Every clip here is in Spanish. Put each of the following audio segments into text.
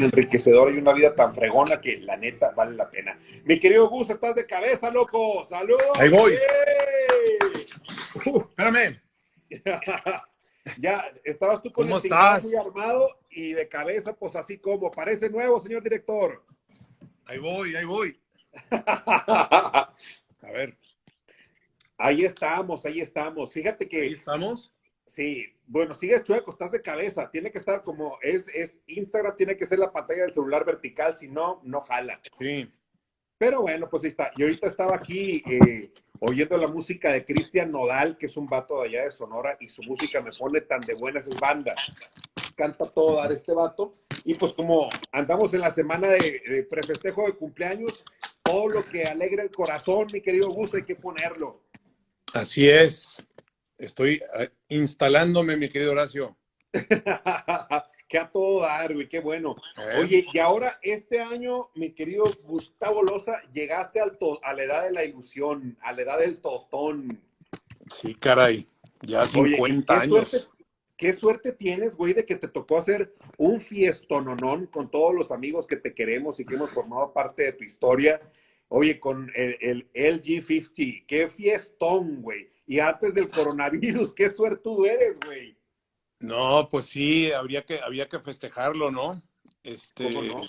enriquecedora y una vida tan fregona que la neta vale la pena. Mi querido Gus, estás de cabeza, loco. Ahí ¡Saludos! voy. ¡Yay! Espérame. Ya estabas tú con ¿Cómo el timón muy estás? armado y de cabeza, pues así como parece nuevo, señor director. Ahí voy, ahí voy. A ver, Ahí estamos, ahí estamos. Fíjate ahí que estamos. sí, bueno, sigues chueco, estás de cabeza. Tiene que estar como es Instagram, tiene que ser la pantalla del celular vertical, si no, no jala. Sí. Pero bueno, pues ahí está. Y ahorita estaba aquí oyendo la música de Cristian Nodal, que es un vato de allá de Sonora, y su música me pone tan de buenas, es banda. Canta todo dar este vato. Y pues como andamos en la semana de prefestejo de cumpleaños, todo lo que alegra el corazón, mi querido Gus, hay que ponerlo. Así es. Estoy instalándome, mi querido Horacio. Que a todo dar, güey, qué bueno. ¿Eh? Oye, y ahora este año, mi querido Gustavo Loza, llegaste a la edad de la ilusión, a la edad del tostón. Sí, caray. Ya Oye, y 50 años. qué suerte tienes, güey, de que te tocó hacer un fiestononón con todos los amigos que te queremos y que hemos formado parte de tu historia. Oye, con el LG50, qué fiestón, güey. Y antes del coronavirus, qué suertudo eres, güey. No, pues sí, había que festejarlo, ¿no? ¿Cómo no?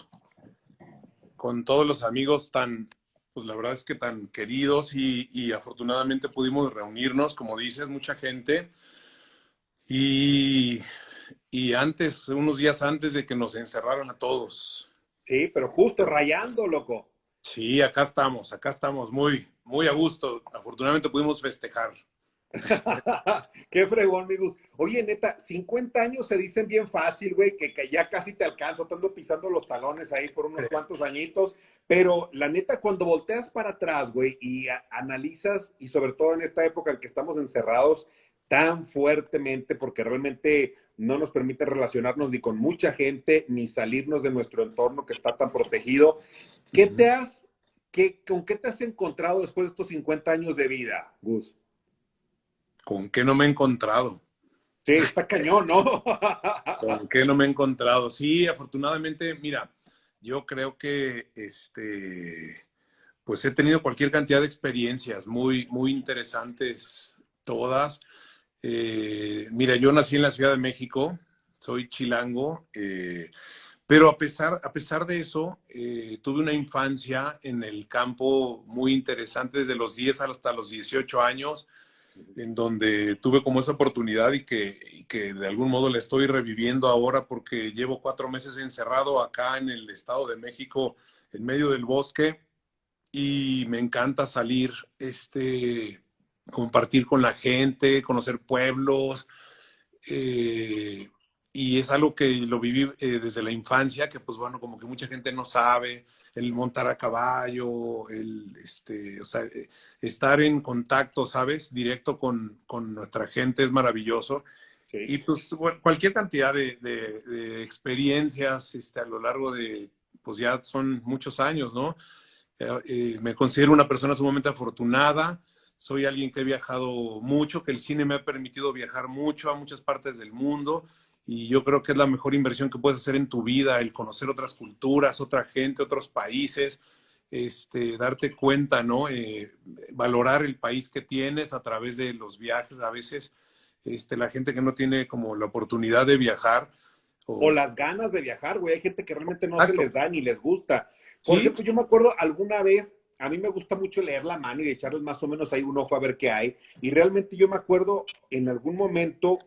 Con todos los amigos tan, pues la verdad es que tan queridos y afortunadamente pudimos reunirnos, como dices, mucha gente. Y, y antes, unos días antes de que nos encerraran a todos. Sí, pero justo rayando, loco. Sí, acá estamos muy, muy a gusto. Afortunadamente pudimos festejar. Qué fregón, amigos. Oye, neta, 50 años se dicen bien fácil, güey, que ya casi te alcanzo, te ando pisando los talones ahí por unos cuantos añitos, pero la neta, cuando volteas para atrás, güey, y analizas, y sobre todo en esta época en que estamos encerrados tan fuertemente, porque realmente no nos permite relacionarnos ni con mucha gente, ni salirnos de nuestro entorno que está tan protegido, ¿qué te has, con qué te has encontrado después de estos 50 años de vida, Gus? ¿Con qué no me he encontrado? Sí, está cañón, ¿no? ¿Con qué no me he encontrado? Sí, afortunadamente, mira, yo creo que pues he tenido cualquier cantidad de experiencias muy, muy interesantes, todas. Mira, yo nací en la Ciudad de México, soy chilango, pero a pesar de eso, tuve una infancia en el campo muy interesante desde los 10 hasta los 18 años, en donde tuve como esa oportunidad y que de algún modo la estoy reviviendo ahora porque llevo 4 meses encerrado acá en el Estado de México, en medio del bosque, y me encanta salir, compartir con la gente, conocer pueblos, eh, y es algo que lo viví desde la infancia, que pues bueno, como que mucha gente no sabe, el montar a caballo, o sea, estar en contacto, ¿sabes? Directo con nuestra gente es maravilloso. Sí. Y pues bueno, cualquier cantidad de experiencias a lo largo de, pues ya son muchos años, ¿no? Me considero una persona sumamente afortunada. Soy alguien que he viajado mucho, que el cine me ha permitido viajar mucho a muchas partes del mundo y yo creo que es la mejor inversión que puedes hacer en tu vida, el conocer otras culturas, otra gente, otros países, darte cuenta, ¿no? Valorar el país que tienes a través de los viajes. A veces la gente que no tiene como la oportunidad de viajar. O O... las ganas de viajar, güey. Hay gente que realmente no se Exacto. les da ni les gusta. Por Sí, ejemplo, yo me acuerdo alguna vez, a mí me gusta mucho leer la mano y echarles más o menos ahí un ojo a ver qué hay. Y realmente yo me acuerdo en algún momento,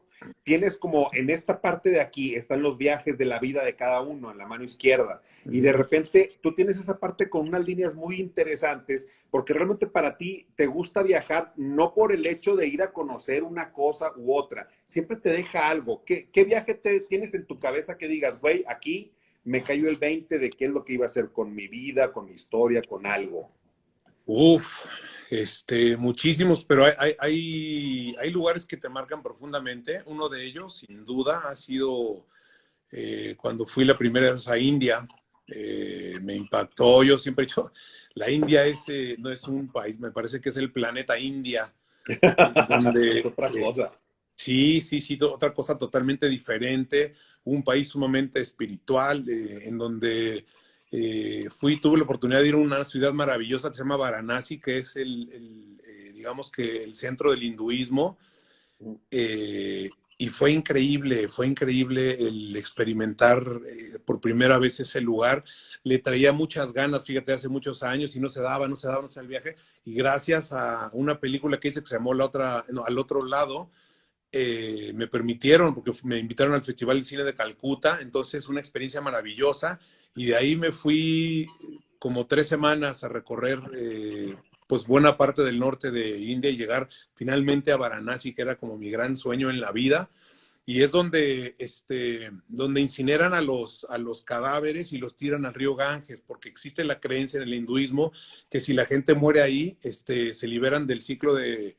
tienes como en esta parte de aquí, están los viajes de la vida de cada uno, en la mano izquierda. Y de repente tú tienes esa parte con unas líneas muy interesantes, porque realmente para ti te gusta viajar no por el hecho de ir a conocer una cosa u otra, siempre te deja algo. ¿Qué viaje tienes en tu cabeza que digas, güey, aquí me cayó el 20 de qué es lo que iba a hacer con mi vida, con mi historia, con algo? uf, muchísimos, pero hay lugares que te marcan profundamente. Uno de ellos, sin duda, ha sido cuando fui la primera vez a India. Me impactó. Yo siempre he dicho, la India no es un país, me parece que es el planeta India, Es donde otra cosa. Sí, sí, sí, otra cosa totalmente diferente, un país sumamente espiritual, en donde tuve la oportunidad de ir a una ciudad maravillosa que se llama Varanasi, que es digamos que el centro del hinduismo, y fue increíble el experimentar por primera vez ese lugar. Le traía muchas ganas, fíjate, hace muchos años y no se daba el viaje. Y gracias a una película que hice que se llamó Al otro lado, me permitieron, porque me invitaron al Festival de Cine de Calcuta, entonces una experiencia maravillosa, y de ahí me fui como 3 semanas a recorrer pues buena parte del norte de India y llegar finalmente a Varanasi, que era como mi gran sueño en la vida, y es donde incineran a los cadáveres y los tiran al río Ganges, porque existe la creencia en el hinduismo que si la gente muere ahí, se liberan del ciclo de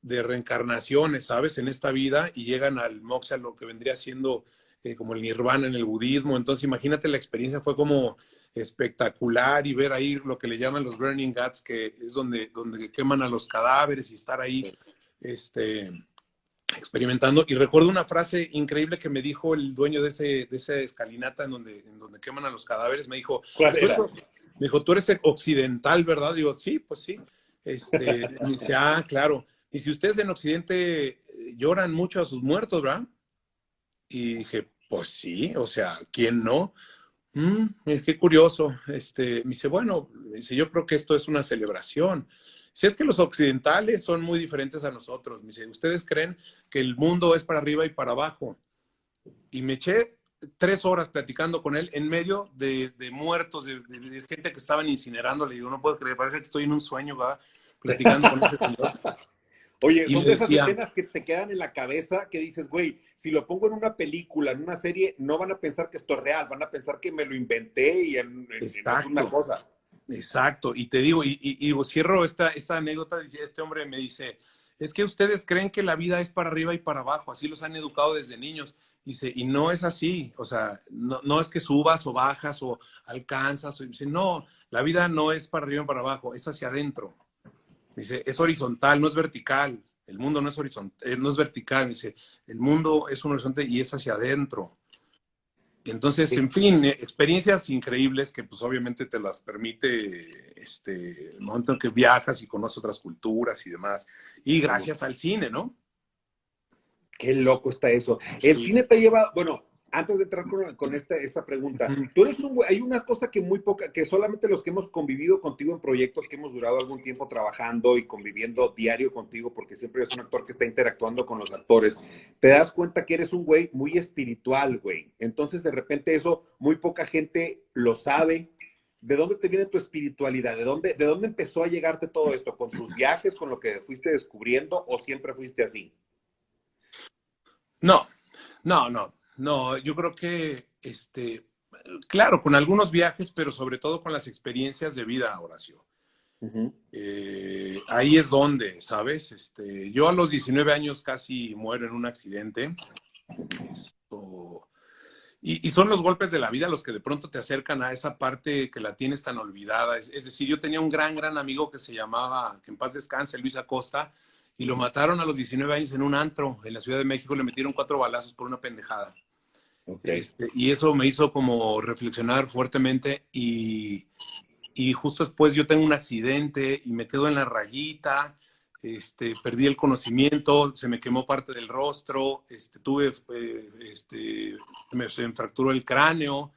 reencarnaciones, ¿sabes? En esta vida y llegan al moksha, lo que vendría siendo como el nirvana en el budismo. Entonces, imagínate, la experiencia fue como espectacular y ver ahí lo que le llaman los burning ghats, que es donde queman a los cadáveres y estar ahí este, experimentando. Y recuerdo una frase increíble que me dijo el dueño de esa escalinata en donde queman a los cadáveres. Me dijo, ¿Cuál era? tú eres occidental, ¿verdad? Digo, sí, pues sí. Me dice, ah, claro. Y si ustedes en Occidente lloran mucho a sus muertos, ¿verdad? Y dije, pues sí, o sea, ¿quién no? Es que curioso. Me dice, bueno, me dice, yo creo que esto es una celebración. Si es que los occidentales son muy diferentes a nosotros. Me dice, ustedes creen que el mundo es para arriba y para abajo. Y me eché 3 horas platicando con él en medio de muertos, de gente que estaban incinerando. Le digo, no puedo creer, parece que estoy en un sueño, ¿verdad? Platicando con ese señor. Oye, Y son le de esas decía, escenas que te quedan en la cabeza que dices, güey, si lo pongo en una película, en una serie, no van a pensar que esto es real, van a pensar que me lo inventé y es una exacto, cosa. exacto. Y te digo, y cierro esta anécdota. Este hombre me dice, es que ustedes creen que la vida es para arriba y para abajo, así los han educado desde niños. Dice, y no es así, o sea, no es que subas o bajas o alcanzas. Dice, no, la vida no es para arriba y para abajo, es hacia adentro. Dice, es horizontal, no es vertical. El mundo no es horizontal, no es vertical. Dice, el mundo es un horizonte y es hacia adentro. Y entonces, en fin, experiencias increíbles que pues obviamente te las permite el momento en que viajas y conoces otras culturas y demás. Y gracias al cine, ¿no? Qué loco está eso. El Sí. cine te lleva, bueno, antes de entrar con esta pregunta, tú eres un güey, hay una cosa que muy poca, que solamente los que hemos convivido contigo en proyectos que hemos durado algún tiempo trabajando y conviviendo diario contigo, porque siempre eres un actor que está interactuando con los actores, te das cuenta que eres un güey muy espiritual, güey. Entonces, de repente eso, muy poca gente lo sabe. ¿De dónde te viene tu espiritualidad? De dónde empezó a llegarte todo esto? ¿Con tus viajes, con lo que fuiste descubriendo o siempre fuiste así? No, no. Yo creo que, claro, con algunos viajes, pero sobre todo con las experiencias de vida, Horacio. Uh-huh. Ahí es donde, ¿sabes? Yo a los 19 años casi muero en un accidente. Esto, y son los golpes de la vida los que de pronto te acercan a esa parte que la tienes tan olvidada. Es decir, yo tenía un gran amigo que se llamaba, que en paz descanse, Luis Acosta, y lo mataron a los 19 años en un antro en la Ciudad de México. Le metieron 4 balazos por una pendejada. Okay. Y eso me hizo como reflexionar fuertemente y justo después yo tengo un accidente y me quedo en la rayita. Perdí el conocimiento, se me quemó parte del rostro, se me fracturó el cráneo,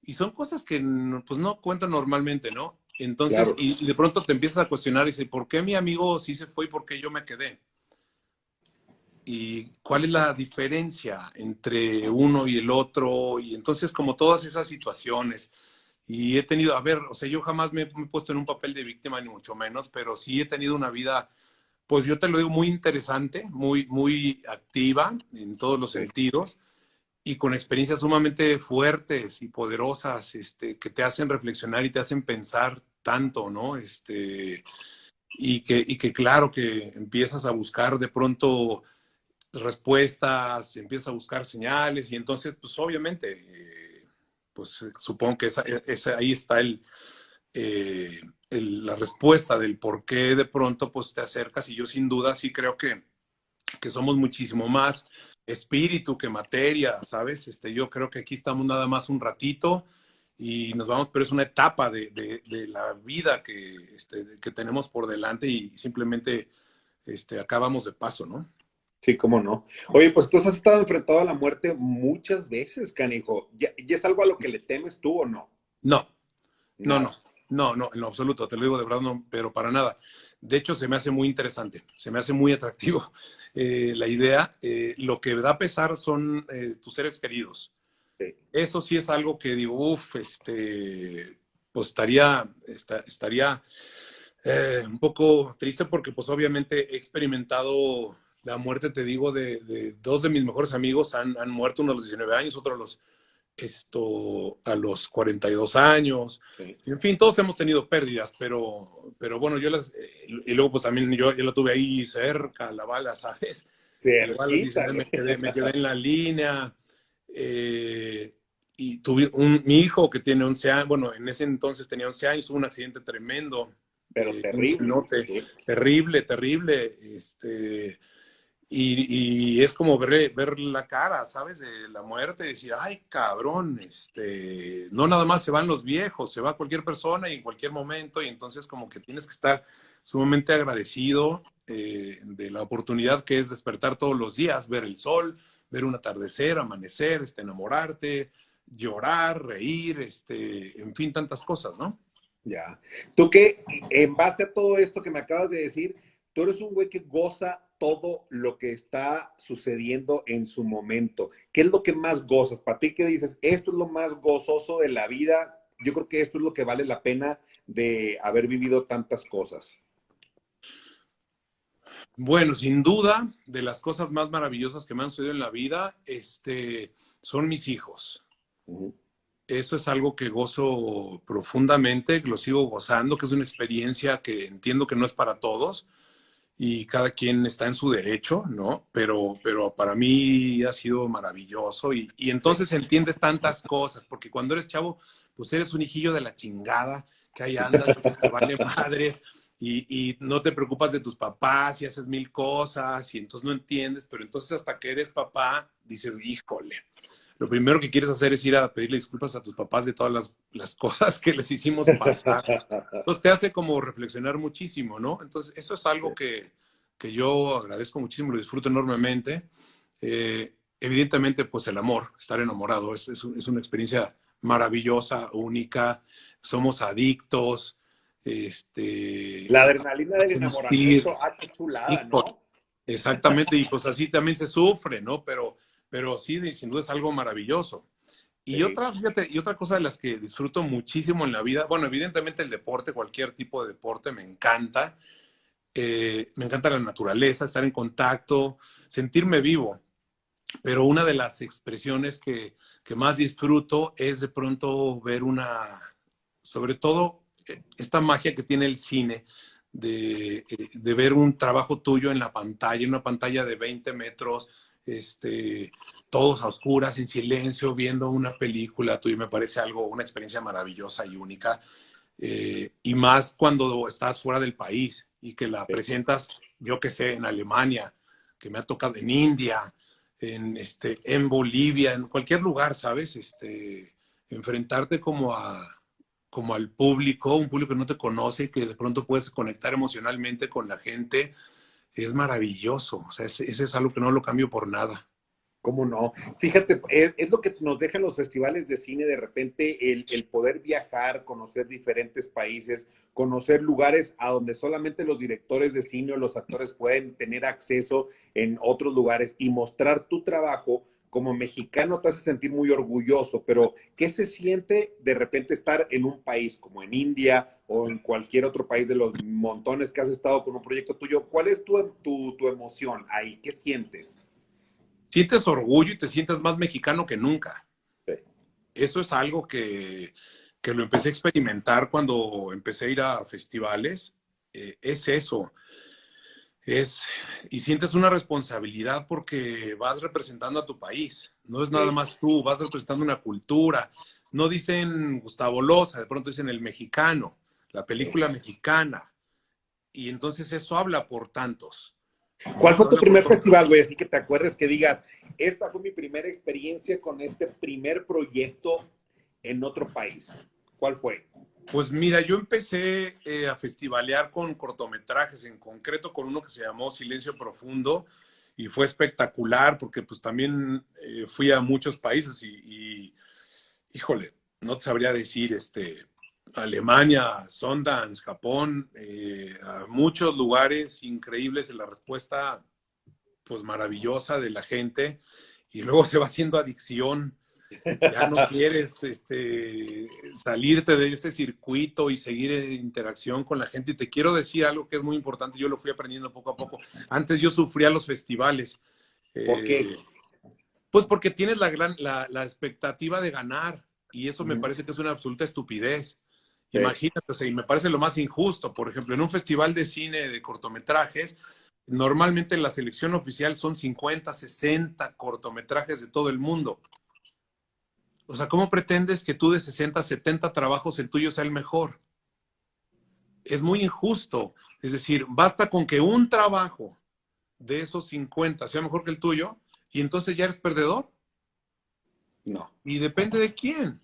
y son cosas que pues no cuentan normalmente, ¿no? Entonces, Claro. y de pronto te empiezas a cuestionar y dices, ¿por qué mi amigo sí se fue y por qué yo me quedé? ¿Y cuál es la diferencia entre uno y el otro? Y entonces, como todas esas situaciones, y he tenido, a ver, o sea, yo jamás me he puesto en un papel de víctima, ni mucho menos, pero sí he tenido una vida, pues yo te lo digo, muy interesante, muy activa en todos los Okay. sentidos y con experiencias sumamente fuertes y poderosas, que te hacen reflexionar y te hacen pensar tanto, ¿no? Y que claro que empiezas a buscar de pronto respuestas, empiezas a buscar señales y entonces, pues obviamente, pues supongo que ahí está eh, la respuesta del por qué de pronto pues te acercas y yo sin duda sí creo que que somos muchísimo más espíritu que materia, ¿sabes? Yo creo que aquí estamos nada más un ratito y nos vamos, pero es una etapa de la vida que tenemos por delante y simplemente acá vamos de paso, ¿no? Sí, cómo no. Oye, pues tú has estado enfrentado a la muerte muchas veces, canijo. ¿Ya es algo a lo que le temes tú o no? No, no, no, Nada. no, no, en lo absoluto, te lo digo de verdad, no, pero para nada. De hecho, se me hace muy interesante, se me hace muy atractivo la idea. Lo que da pesar son tus seres queridos. Sí. Eso sí es algo que digo, uff, pues estaría un poco triste porque pues obviamente he experimentado la muerte, te digo, de dos de mis mejores amigos han muerto, uno a los 19 años, otro a los 42 años. Sí. En fin, todos hemos tenido pérdidas, pero bueno, y luego pues también yo la tuve ahí cerca, la bala, ¿sabes? Igual a los Cerquita. 19 me quedé en la línea. Y tuve mi hijo que tiene 11 años, bueno, en ese entonces tenía 11 años, tuvo un accidente tremendo, Pero un terrible. cenote, Sí. terrible, terrible, y es como ver la cara, ¿sabes? De la muerte y decir, ay, cabrón, no nada más se van los viejos, se va cualquier persona y en cualquier momento, y entonces como que tienes que estar sumamente agradecido de la oportunidad que es despertar todos los días, ver el sol, ver un atardecer, amanecer, enamorarte, llorar, reír, en fin, tantas cosas, ¿no? Ya. Tú que, en base a todo esto que me acabas de decir, tú eres un güey que goza todo lo que está sucediendo en su momento. ¿Qué es lo que más gozas? Para ti, ¿qué dices? Esto es lo más gozoso de la vida. Yo creo que esto es lo que vale la pena de haber vivido tantas cosas. Bueno, sin duda, de las cosas más maravillosas que me han sucedido en la vida, son mis hijos. Uh-huh. Eso es algo que gozo profundamente, que lo sigo gozando, que es una experiencia que entiendo que no es para todos y cada quien está en su derecho, ¿no? Pero para mí ha sido maravilloso y entonces entiendes tantas cosas, porque cuando eres chavo, pues eres un hijillo de la chingada, que ahí andas y te vale madre y no te preocupas de tus papás y haces mil cosas y entonces no entiendes, pero entonces hasta que eres papá, dices, híjole, lo primero que quieres hacer es ir a pedirle disculpas a tus papás de todas las cosas que les hicimos pasar. Entonces te hace como reflexionar muchísimo, ¿no? Entonces eso es algo que yo agradezco muchísimo, lo disfruto enormemente. Evidentemente, pues el amor, estar enamorado, es una experiencia maravillosa, única. Somos adictos. La adrenalina del Sentir, enamoramiento, qué chulada, ¿no? exactamente, y pues así también se sufre, ¿no? Pero sí, sin duda es algo maravilloso. Y Sí. fíjate, y otra cosa de las que disfruto muchísimo en la vida, bueno, evidentemente el deporte, cualquier tipo de deporte me encanta. Me encanta la naturaleza, estar en contacto, sentirme vivo. Pero una de las expresiones que más disfruto es de pronto ver sobre todo esta magia que tiene el cine, de ver un trabajo tuyo en la pantalla, en una pantalla de 20 metros, todos a oscuras, en silencio, viendo una película tuya, me parece una experiencia maravillosa y única. Y más cuando estás fuera del país y que la Sí. presentas, yo que sé, en Alemania, que me ha tocado en India, en Bolivia, en cualquier lugar, ¿sabes? Enfrentarte como al público, un público que no te conoce, que de pronto puedes conectar emocionalmente con la gente, es maravilloso. O sea, ese es algo que no lo cambio por nada. ¿Cómo no? Fíjate, es lo que nos dejan los festivales de cine de repente, el poder viajar, conocer diferentes países, conocer lugares a donde solamente los directores de cine o los actores pueden tener acceso en otros lugares y mostrar tu trabajo como mexicano te hace sentir muy orgulloso, pero ¿qué se siente de repente estar en un país como en India o en cualquier otro país de los montones que has estado con un proyecto tuyo? ¿Cuál es tu emoción ahí? ¿Qué sientes? Sientes orgullo y te sientes más mexicano que nunca. Sí. Eso es algo que lo empecé a experimentar cuando empecé a ir a festivales. Es eso. Y sientes una responsabilidad porque vas representando a tu país. No es nada Sí. más tú, vas representando una cultura. No dicen Gustavo Loza, de pronto dicen el mexicano, la Sí. película mexicana. Y entonces eso habla por tantos. ¿Cuál fue tu Mostrarle a primer Puerto Rico. festival, güey? Así que te acuerdes que digas, esta fue mi primera experiencia con este primer proyecto en otro país. ¿Cuál fue? Pues mira, yo empecé a festivalear con cortometrajes, en concreto con uno que se llamó Silencio Profundo, y fue espectacular porque pues también fui a muchos países híjole, no te sabría decir, Alemania, Sundance, Japón, a muchos lugares increíbles, la respuesta pues maravillosa de la gente, y luego se va haciendo adicción. Ya no quieres salirte de ese circuito y seguir en interacción con la gente. Y te quiero decir algo que es muy importante, yo lo fui aprendiendo poco a poco. Antes yo sufría los festivales, ¿Por qué? pues porque tienes la expectativa de ganar, y eso me Ujú. parece que es una absoluta estupidez. Sí. Imagínate, o sea, y me parece lo más injusto. Por ejemplo, en un festival de cine de cortometrajes, normalmente la selección oficial son 50, 60 cortometrajes de todo el mundo. O sea, ¿cómo pretendes que tú de 60, 70 trabajos el tuyo sea el mejor? Es muy injusto. Es decir, basta con que un trabajo de esos 50 sea mejor que el tuyo y entonces ya eres perdedor. No. Y depende de quién.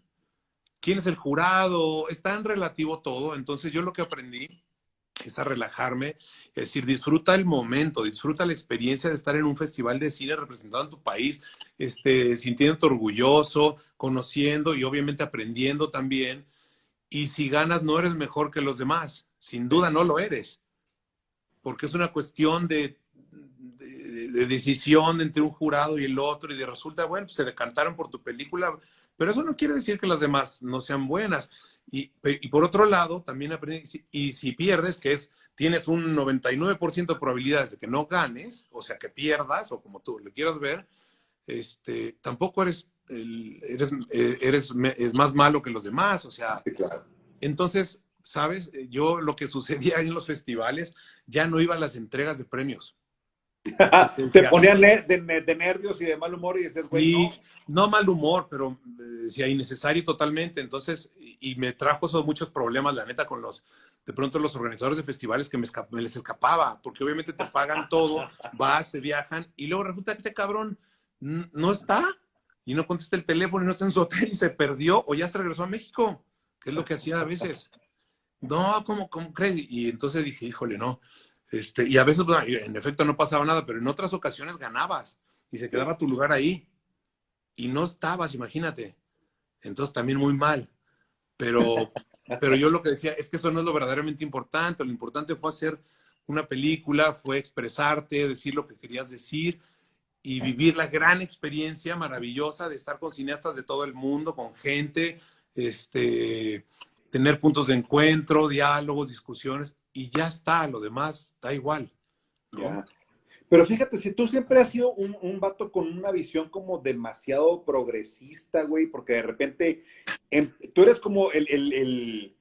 ¿Quién es el jurado? Es tan relativo todo. Entonces yo lo que aprendí es a relajarme, es decir, disfruta el momento, disfruta la experiencia de estar en un festival de cine representando a tu país, sintiéndote orgulloso, conociendo y obviamente aprendiendo también. Y si ganas, no eres mejor que los demás. Sin duda no lo eres, porque es una cuestión de decisión entre un jurado y el otro, y de resulta, bueno, pues se decantaron por tu película, pero eso no quiere decir que las demás no sean buenas. Y por otro lado, también aprendí, y si pierdes, tienes un 99% de probabilidades de que no ganes, o sea, que pierdas, o como tú le quieras ver, tampoco es más malo que los demás, o sea, Sí, claro. entonces, ¿sabes? Yo lo que sucedía en los festivales, ya no iba a las entregas de premios. Porque Te decía, ponían de nervios y de mal humor y dices, güey, no. sí, no mal humor, pero decía innecesario totalmente. Entonces, y me trajo esos muchos problemas, la neta, de pronto los organizadores de festivales que me les escapaba, porque obviamente te pagan todo, vas, te viajan, y luego resulta que este cabrón no está, y no contesta el teléfono, y no está en su hotel, y se perdió, o ya se regresó a México, que es lo que hacía a veces. No, ¿cómo crees? Y entonces dije, híjole, no. Y a veces, bueno, en efecto, no pasaba nada, pero en otras ocasiones ganabas y se Sí. quedaba tu lugar ahí. Y no estabas, imagínate. Entonces también muy mal. Pero, pero yo lo que decía es que eso no es lo verdaderamente importante. Lo importante fue hacer una película, fue expresarte, decir lo que querías decir y vivir la gran experiencia maravillosa de estar con cineastas de todo el mundo, con gente, tener puntos de encuentro, diálogos, discusiones, y ya está, lo demás da igual, ¿no? Ya. Pero fíjate, si tú siempre has sido un vato con una visión como demasiado progresista, güey, porque de repente tú eres como el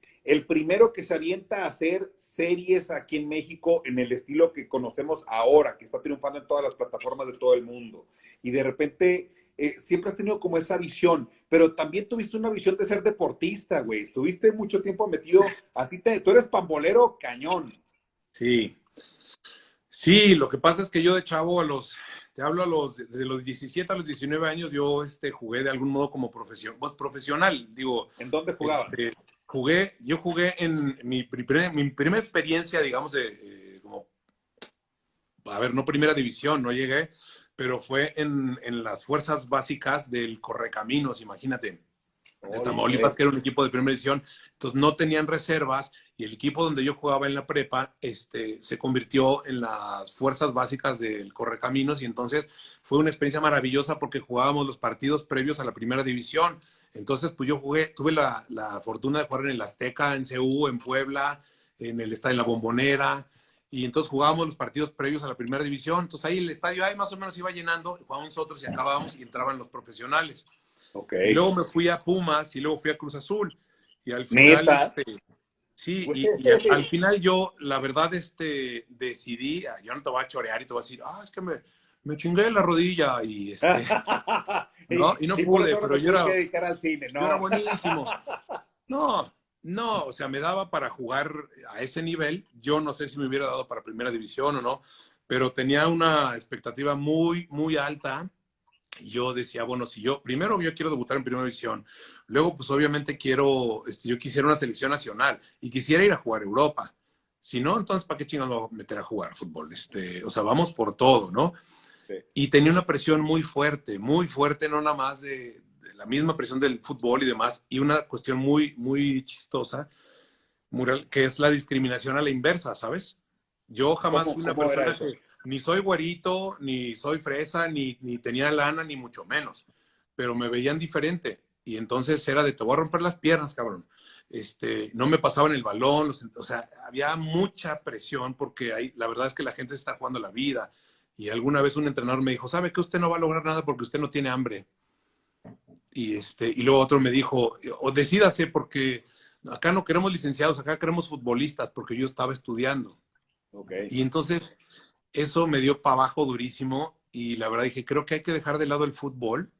primero que se avienta a hacer series aquí en México en el estilo que conocemos ahora, que está triunfando en todas las plataformas de todo el mundo. Y de repente siempre has tenido como esa visión, pero también tuviste una visión de ser deportista, güey. Estuviste mucho tiempo metido, tú eres pambolero cañón. Sí, sí, lo que pasa es que yo de chavo te hablo desde los 17 a los 19 años, yo jugué de algún modo como pues, profesional, digo, ¿En dónde jugabas? yo jugué en mi primera experiencia, digamos, como, a ver, no primera división, no llegué, pero fue en las fuerzas básicas del Correcaminos, imagínate, de Tamaulipas, Ole. que era un equipo de primera división, entonces no tenían reservas, y el equipo donde yo jugaba en la prepa, se convirtió en las fuerzas básicas del Correcaminos, y entonces fue una experiencia maravillosa porque jugábamos los partidos previos a la primera división. Entonces, pues yo tuve la fortuna de jugar en el Azteca, en CU, en Puebla, en el estadio, en la Bombonera, y entonces jugábamos los partidos previos a la primera división. Entonces ahí el estadio ahí más o menos iba llenando, jugábamos nosotros y acabábamos y entraban los profesionales. Ok. Y luego me fui a Pumas y luego fui a Cruz Azul. Y al final, Neta. sí, Güey. al final yo, la verdad, decidí, yo no te voy a chorear y te voy a decir, es que me chingué la rodilla ¿no? Y no Y por eso pude, ahora pero me tuve que dedicar al cine, yo era ¿no? buenísimo. No, no, o sea, me daba para jugar a ese nivel. Yo no sé si me hubiera dado para primera división o no, pero tenía una expectativa muy, muy alta. Y yo decía, bueno, si yo, primero yo quiero debutar en Primera División, luego pues obviamente quiero, yo quisiera una selección nacional y quisiera ir a jugar a Europa. Si no, entonces ¿para qué chingados me voy a meter a jugar fútbol? O sea, vamos por todo, ¿no? Sí. Y tenía una presión muy fuerte, no nada más de la misma presión del fútbol y demás, y una cuestión muy, muy chistosa, muy real, que es la discriminación a la inversa, ¿sabes? Yo jamás fui una ¿Cómo era persona eso? que ni soy güerito, ni soy fresa, ni tenía lana, ni mucho menos, pero me veían diferente. Y entonces era de, te voy a romper las piernas, cabrón. No me pasaban el balón, o sea, había mucha presión porque ahí, la verdad es que la gente se está jugando la vida. Y alguna vez un entrenador me dijo, ¿sabe que usted no va a lograr nada porque usted no tiene hambre? Y luego otro me dijo, o decídase porque acá no queremos licenciados, acá queremos futbolistas, porque yo estaba estudiando. Okay. Y entonces eso me dio para abajo durísimo y la verdad dije, creo que hay que dejar de lado el fútbol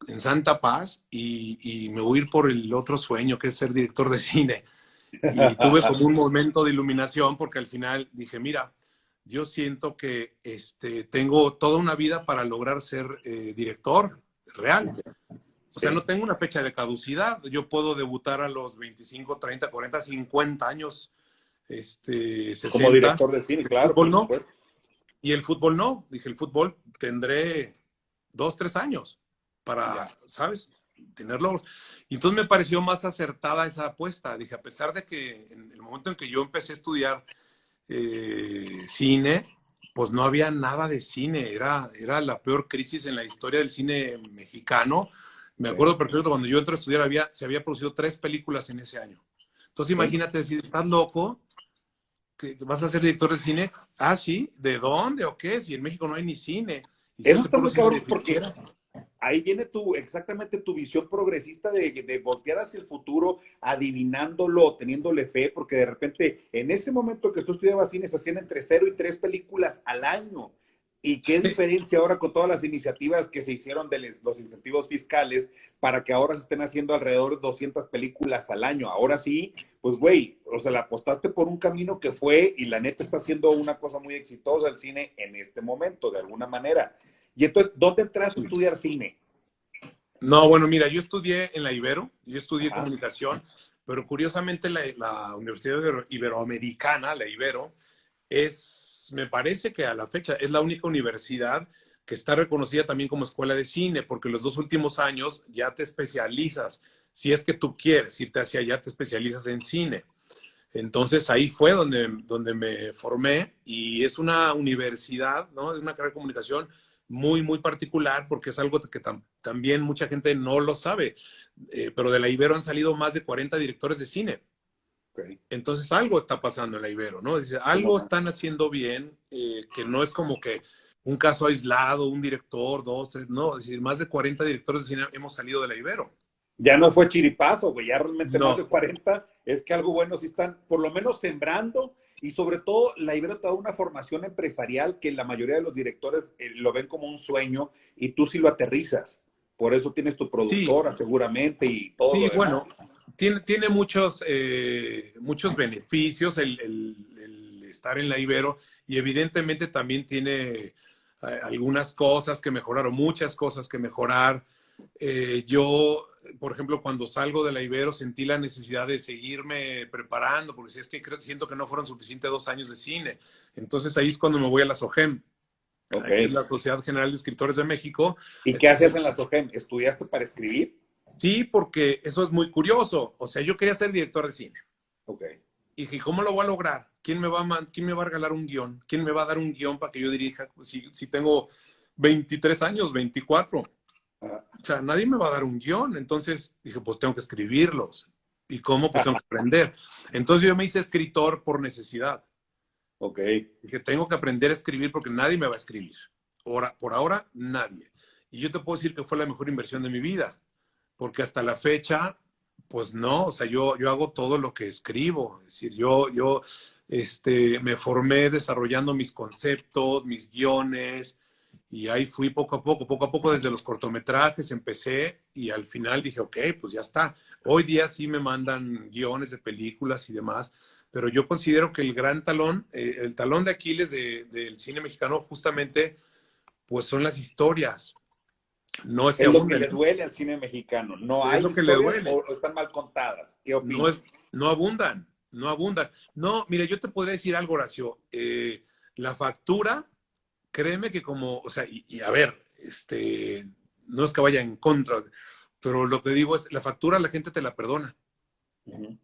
en santa paz y me voy a ir por el otro sueño, que es ser director de cine. Y tuve como un momento de iluminación porque al final dije, mira, yo siento que tengo toda una vida para lograr ser director real. O sea, Sí. no tengo una fecha de caducidad. Yo puedo debutar a los 25, 30, 40, 50 años, Como 60. director de cine, El claro, fútbol por no. supuesto. Y el fútbol no. Dije, el fútbol tendré 2, 3 años Ya. para, ¿sabes? Tenerlo. Y entonces me pareció más acertada esa apuesta. Dije, a pesar de que en el momento en que yo empecé a estudiar cine, pues no había nada de cine. Era la peor crisis en la historia del cine mexicano. Me Sí. acuerdo perfecto, cuando yo entré a estudiar se había producido 3 películas en ese año. Entonces Sí. imagínate decir, ¿estás loco? ¿Que vas a ser director de cine? Ah, sí, ¿de dónde o qué? Si en México no hay ni cine. Y se Eso hace está puro muy cine cabrón de porque ficheras. ahí viene exactamente tu visión progresista de voltear hacia el futuro, adivinándolo, teniéndole fe, porque de repente en ese momento que tú estudiabas cine se hacían entre 0 y 3 películas al año. ¿Y qué Sí. diferencia ahora con todas las iniciativas que se hicieron de los incentivos fiscales para que ahora se estén haciendo alrededor de 200 películas al año? Ahora sí, pues güey, o sea, la apostaste por un camino que fue y la neta está haciendo una cosa muy exitosa el cine en este momento, de alguna manera. Y entonces, ¿dónde entraste a estudiar cine? No, bueno, mira, yo estudié en la Ibero, yo estudié Ajá. comunicación, pero curiosamente la Universidad Iberoamericana, la Ibero, me parece que a la fecha es la única universidad que está reconocida también como escuela de cine, porque los 2 últimos años ya te especializas. Si es que tú quieres irte hacia allá, te especializas en cine. Entonces ahí fue donde me formé y es una universidad, ¿no? Es una carrera de comunicación muy, muy particular porque es algo que también mucha gente no lo sabe, pero de la Ibero han salido más de 40 directores de cine. Okay. Entonces algo está pasando en la Ibero, ¿no? Dice, algo están haciendo bien, que no es como que un caso aislado, un director, 2, 3, no, es decir, más de 40 directores de cine hemos salido de la Ibero. Ya no fue chiripazo, güey, ya realmente más de No, 40 es que algo bueno sí están, por lo menos sembrando, y sobre todo la Ibero te da una formación empresarial que la mayoría de los directores lo ven como un sueño y tú sí lo aterrizas. Por eso tienes tu sí, productora seguramente y todo lo sí, demás. bueno, tiene muchos beneficios el estar en la Ibero y evidentemente también tiene algunas cosas que mejorar o muchas cosas que mejorar. Yo, por ejemplo, cuando salgo de la Ibero sentí la necesidad de seguirme preparando, porque si es que siento que no fueron suficientes 2 años de cine. Entonces ahí es cuando me voy a la SOGEM, Ok. que es la Sociedad General de Escritores de México. ¿Y qué hacías en la SOGEM? ¿Estudiaste para escribir? Sí, porque eso es muy curioso. O sea, yo quería ser director de cine. Ok. Y dije, ¿cómo lo voy a lograr? ¿Quién me va a regalar un guión? ¿Quién me va a dar un guión para que yo dirija? Si tengo 23 años, 24. Ah, O sea, nadie me va a dar un guión. Entonces dije, pues tengo que escribirlos. ¿Y cómo? Pues tengo que aprender. Entonces yo me hice escritor por necesidad. ok. Dije, tengo que aprender a escribir porque nadie me va a escribir. Por ahora, nadie. Y yo te puedo decir que fue la mejor inversión de mi vida. Porque hasta la fecha, pues no, o sea, yo hago todo lo que escribo. Es decir, yo me formé desarrollando mis conceptos, mis guiones, y ahí fui poco a poco desde los cortometrajes empecé y al final dije, ok, pues ya está. Hoy día sí me mandan guiones de películas y demás, pero yo considero que el gran talón, el talón de Aquiles del cine mexicano justamente, pues son las historias. No es que Es lo que abunden, le duele al cine mexicano. No es hay lo que le historias duele. o están mal contadas. ¿Qué No, opinas? no abundan, no abundan. No, mire, yo te podría decir algo, Horacio. La factura, créeme que como, o sea, y a ver, no es que vaya en contra, pero lo que digo es, la factura la gente te la perdona. Ujú.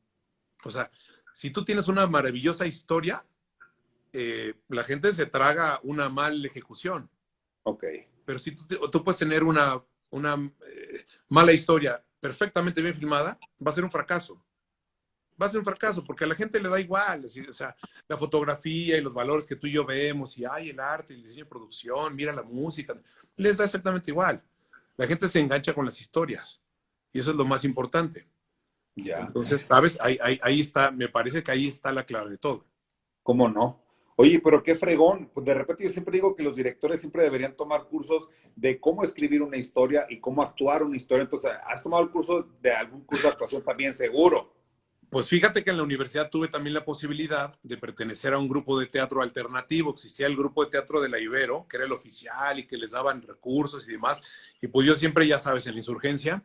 O sea, si tú tienes una maravillosa historia, la gente se traga una mala ejecución. Ok. Pero si tú puedes tener una mala historia perfectamente bien filmada, va a ser un fracaso. Va a ser un fracaso porque a la gente le da igual. O sea, la fotografía y los valores que tú y yo vemos, y hay el arte, el diseño de producción, mira la música, les da exactamente igual. La gente se engancha con las historias y eso es lo más importante. Ya. Entonces, ¿sabes? Ahí está, me parece que ahí está la clave de todo. ¿Cómo no? Oye, pero qué fregón. Pues de repente yo siempre digo que los directores siempre deberían tomar cursos de cómo escribir una historia y cómo actuar una historia. Entonces, ¿has tomado el curso de algún curso de actuación también seguro? Pues fíjate que en la universidad tuve también la posibilidad de pertenecer a un grupo de teatro alternativo. Existía el grupo de teatro de la Ibero, que era el oficial y que les daban recursos y demás. Y pues yo siempre, ya sabes, en la insurgencia,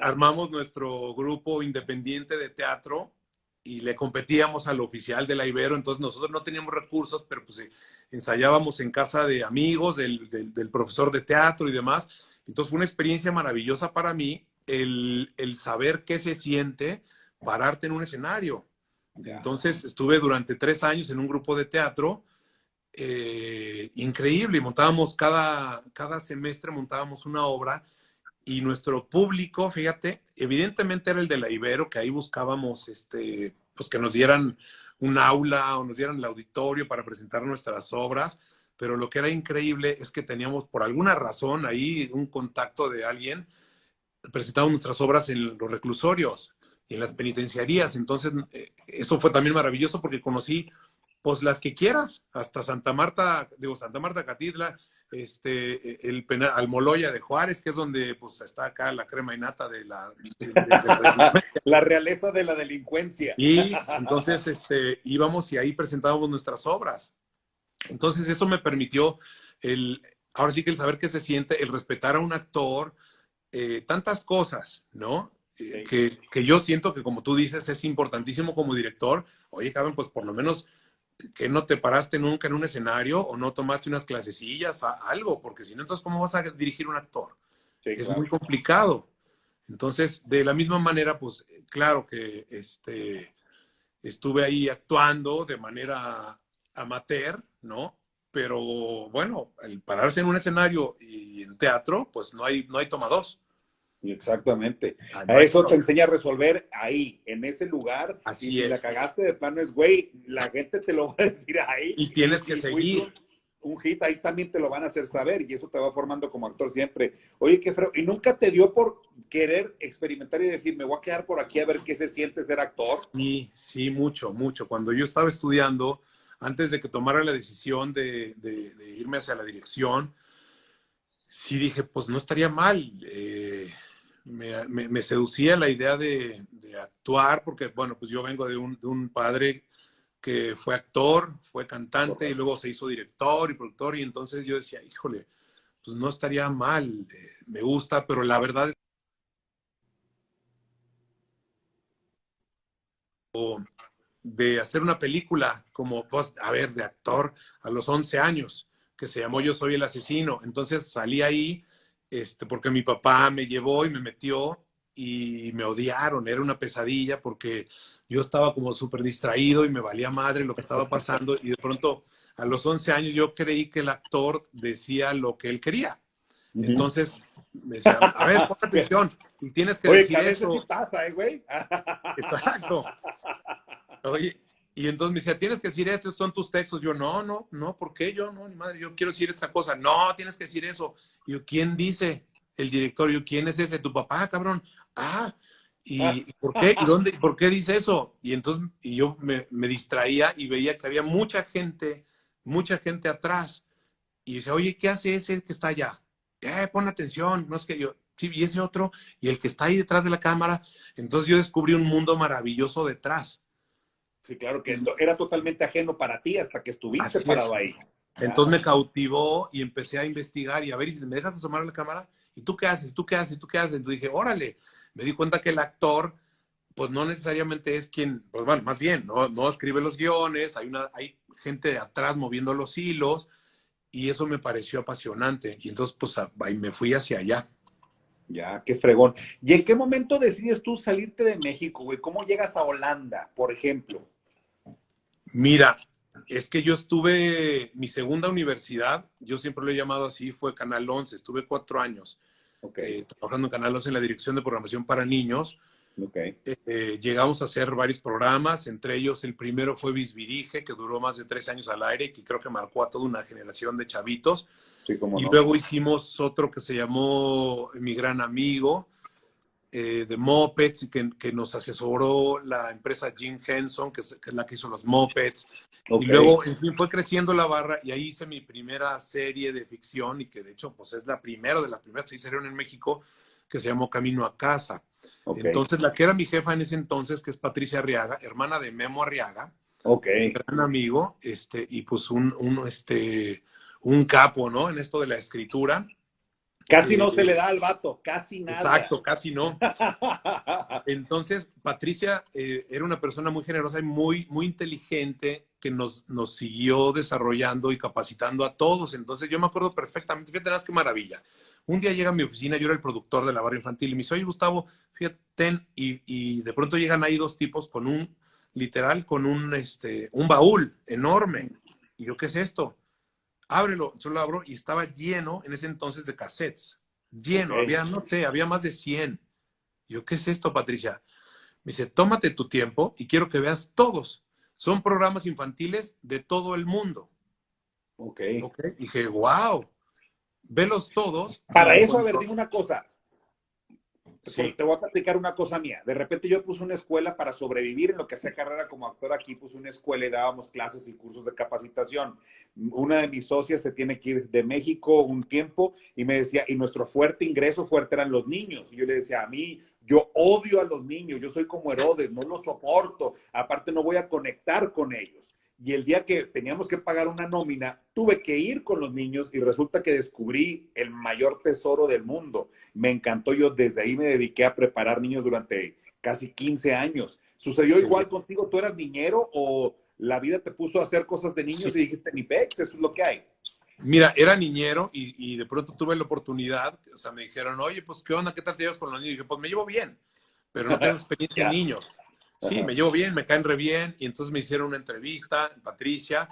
armamos nuestro grupo independiente de teatro y le competíamos al oficial de la Ibero. Entonces nosotros no teníamos recursos, pero pues ensayábamos en casa de amigos, del profesor de teatro y demás. Entonces fue una experiencia maravillosa para mí el saber qué se siente pararte en un escenario. Entonces estuve durante 3 años en un grupo de teatro increíble. Montábamos cada semestre montábamos una obra y nuestro público, fíjate, evidentemente era el de la Ibero, que ahí buscábamos pues que nos dieran un aula o nos dieran el auditorio para presentar nuestras obras, pero lo que era increíble es que teníamos por alguna razón ahí un contacto de alguien, presentábamos nuestras obras en los reclusorios y en las penitenciarías. Entonces, eso fue también maravilloso porque conocí, pues, las que quieras, hasta Santa Marta Catitla, el penal, Almoloya de Juárez, que es donde, pues, está acá la crema y nata de la La realeza de la delincuencia. y entonces, íbamos y ahí presentábamos nuestras obras. Entonces, eso me permitió ahora sí que el saber qué se siente, el respetar a un actor, tantas cosas, ¿no? Sí. Que yo siento que, como tú dices, es importantísimo como director. Oye, cabrón, pues por lo menos que no te paraste nunca en un escenario o no tomaste unas clasecillas, algo, porque si no, entonces, ¿cómo vas a dirigir un actor? Sí, Es claro. muy complicado. Entonces, de la misma manera, pues, claro que estuve ahí actuando de manera amateur, ¿no? Pero bueno, el pararse en un escenario y en teatro, pues no hay toma dos. Exactamente. No A hay eso te dos. enseña a resolver ahí, en ese lugar. Y Así si la es. cagaste de plano es, güey, la gente te lo va a decir ahí. Y Y tienes que si fuiste seguir. un hit, ahí también te lo van a hacer saber. Y eso te va formando como actor siempre. Oye, qué feo. ¿Y nunca te dio por querer experimentar y decir, me voy a quedar por aquí a ver qué se siente ser actor? Sí, sí, mucho, mucho. Cuando yo estaba estudiando, antes de que tomara la decisión de irme hacia la dirección, sí dije, pues no estaría mal. Me seducía la idea de actuar, porque, bueno, pues yo vengo de un padre que fue actor, fue cantante y Correcto. luego se hizo director y productor, y entonces yo decía, híjole, pues no estaría mal, me gusta, pero la verdad es de hacer una película como, pues, a ver, de actor a los 11 años, que se llamó Yo Soy el Asesino. Entonces salí ahí porque mi papá me llevó y me metió y me odiaron, era una pesadilla porque yo estaba como súper distraído y me valía madre lo que estaba pasando y de pronto a los 11 años yo creí que el actor decía lo que él quería. Ujú. Entonces me decían, a ver, pon atención y tienes que Oye, que decir a veces sí esto. pasa, güey. Exacto. Oye, y entonces me decía, tienes que decir esto, son tus textos. Yo, no, no, no, ¿por qué? Yo, no, ni madre, yo quiero decir esta cosa. No, tienes que decir eso. Y yo, ¿quién dice? El director. Yo, ¿quién es ese? Tu papá, cabrón. Ah, ¿y por qué? ¿Y dónde? ¿Por qué dice eso? Y entonces, yo me distraía y veía que había mucha gente atrás. Y dice, oye, ¿qué hace ese que está allá? pon atención, no es que yo, sí, y ese otro, y el que está ahí detrás de la cámara. Entonces yo descubrí un mundo maravilloso detrás. Sí, claro que era totalmente ajeno para ti hasta que estuviste Así es. parado ahí. Entonces Ya, me cautivó y empecé a investigar y a ver, y si me dejas asomar a la cámara, ¿y tú qué haces? ¿Tú qué haces? ¿Tú qué haces? Entonces dije, órale, me di cuenta que el actor, pues no necesariamente es quien, pues bueno, más bien, no escribe los guiones, hay gente de atrás moviendo los hilos, y eso me pareció apasionante. Y entonces, pues ahí me fui hacia allá. ya, qué fregón. ¿Y en qué momento decides tú salirte de México, güey? ¿Cómo llegas a Holanda, por ejemplo? Mira, es que yo estuve, mi segunda universidad, yo siempre lo he llamado así, fue Canal 11, estuve 4 años Ok, trabajando en Canal 11 en la dirección de programación para niños. ok. Llegamos a hacer varios programas, entre ellos el primero fue Bisbirige, que duró más de 3 años al aire y que creo que marcó a toda una generación de chavitos. Sí, cómo Y no. luego hicimos otro que se llamó Mi Gran Amigo, de Mopeds, y que nos asesoró la empresa Jim Henson, que es la que hizo los Mopeds. Y Ok. luego, en fin, fue creciendo la barra y ahí hice mi primera serie de ficción y que de hecho pues es la primera de las primeras que se hicieron en México, que se llamó Camino a Casa. Ok, Entonces, la que era mi jefa en ese entonces, que es Patricia Arriaga, hermana de Memo Arriaga, ok. un gran amigo, y pues un capo, ¿no? En esto de la escritura. Casi no se le Eh, da al vato, casi nada. exacto, casi no. Entonces, Patricia era una persona muy generosa y muy inteligente que nos siguió desarrollando y capacitando a todos. Entonces, yo me acuerdo perfectamente, fíjate, nada más qué maravilla. Un día llega a mi oficina, yo era el productor de la barra infantil, y me dice, oye, Gustavo, fíjate, y de pronto llegan ahí dos tipos literal, con un baúl enorme. Y yo, ¿qué es esto? Ábrelo. Yo lo abro y estaba lleno en ese entonces de cassettes. Ok, Lleno, había, no sé, había más de 100. Yo, ¿qué es esto, Patricia? Me dice, tómate tu tiempo y quiero que veas todos. Son programas infantiles de todo el mundo. ok. ¿Ok? Dije, wow, velos todos y Para en eso, a ver, cuanto... dime una cosa. Sí, Te voy a platicar una cosa mía. De repente yo puse una escuela para sobrevivir en lo que hacía carrera como actor aquí, puse una escuela y dábamos clases y cursos de capacitación. Una de mis socias se tiene que ir de México un tiempo y me decía, y nuestro ingreso fuerte eran los niños. Y yo le decía, a mí, yo odio a los niños, yo soy como Herodes, no los soporto, aparte no voy a conectar con ellos. Y el día que teníamos que pagar una nómina, tuve que ir con los niños y resulta que descubrí el mayor tesoro del mundo. Me encantó, yo desde ahí me dediqué a preparar niños durante casi 15 años. ¿Sucedió qué bien. igual contigo? ¿Tú eras niñero o la vida te puso a hacer cosas de niños Sí. y dijiste, ni pex, eso es lo que hay? Mira, era niñero y de pronto tuve la oportunidad, o sea, me dijeron, oye, pues, ¿qué onda? ¿Qué tal te llevas con los niños? Y dije, pues me llevo bien, pero no tengo experiencia en Ya. niños. Sí, Ajá. me llevo bien, me caen re bien, y entonces me hicieron una entrevista, Patricia,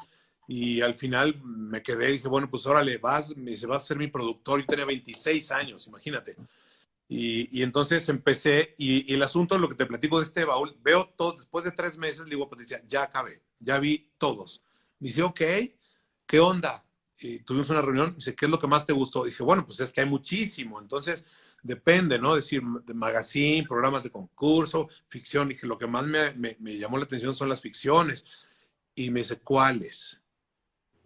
y al final me quedé, dije, bueno, pues órale, me dice, vas a ser mi productor. Yo tenía 26 años, imagínate. Y entonces empecé, y el asunto, lo que te platico de este baúl, veo todo, después de 3 meses, le digo a Patricia, ya acabé, ya vi todos. Me dice, ok, ¿qué onda? Y tuvimos una reunión, me dice, ¿qué es lo que más te gustó? Dije, bueno, pues es que hay muchísimo, entonces depende, ¿no? Decir, de magazine, programas de concurso, ficción. Dije, lo que más me llamó la atención son las ficciones. Y me dice, ¿cuáles?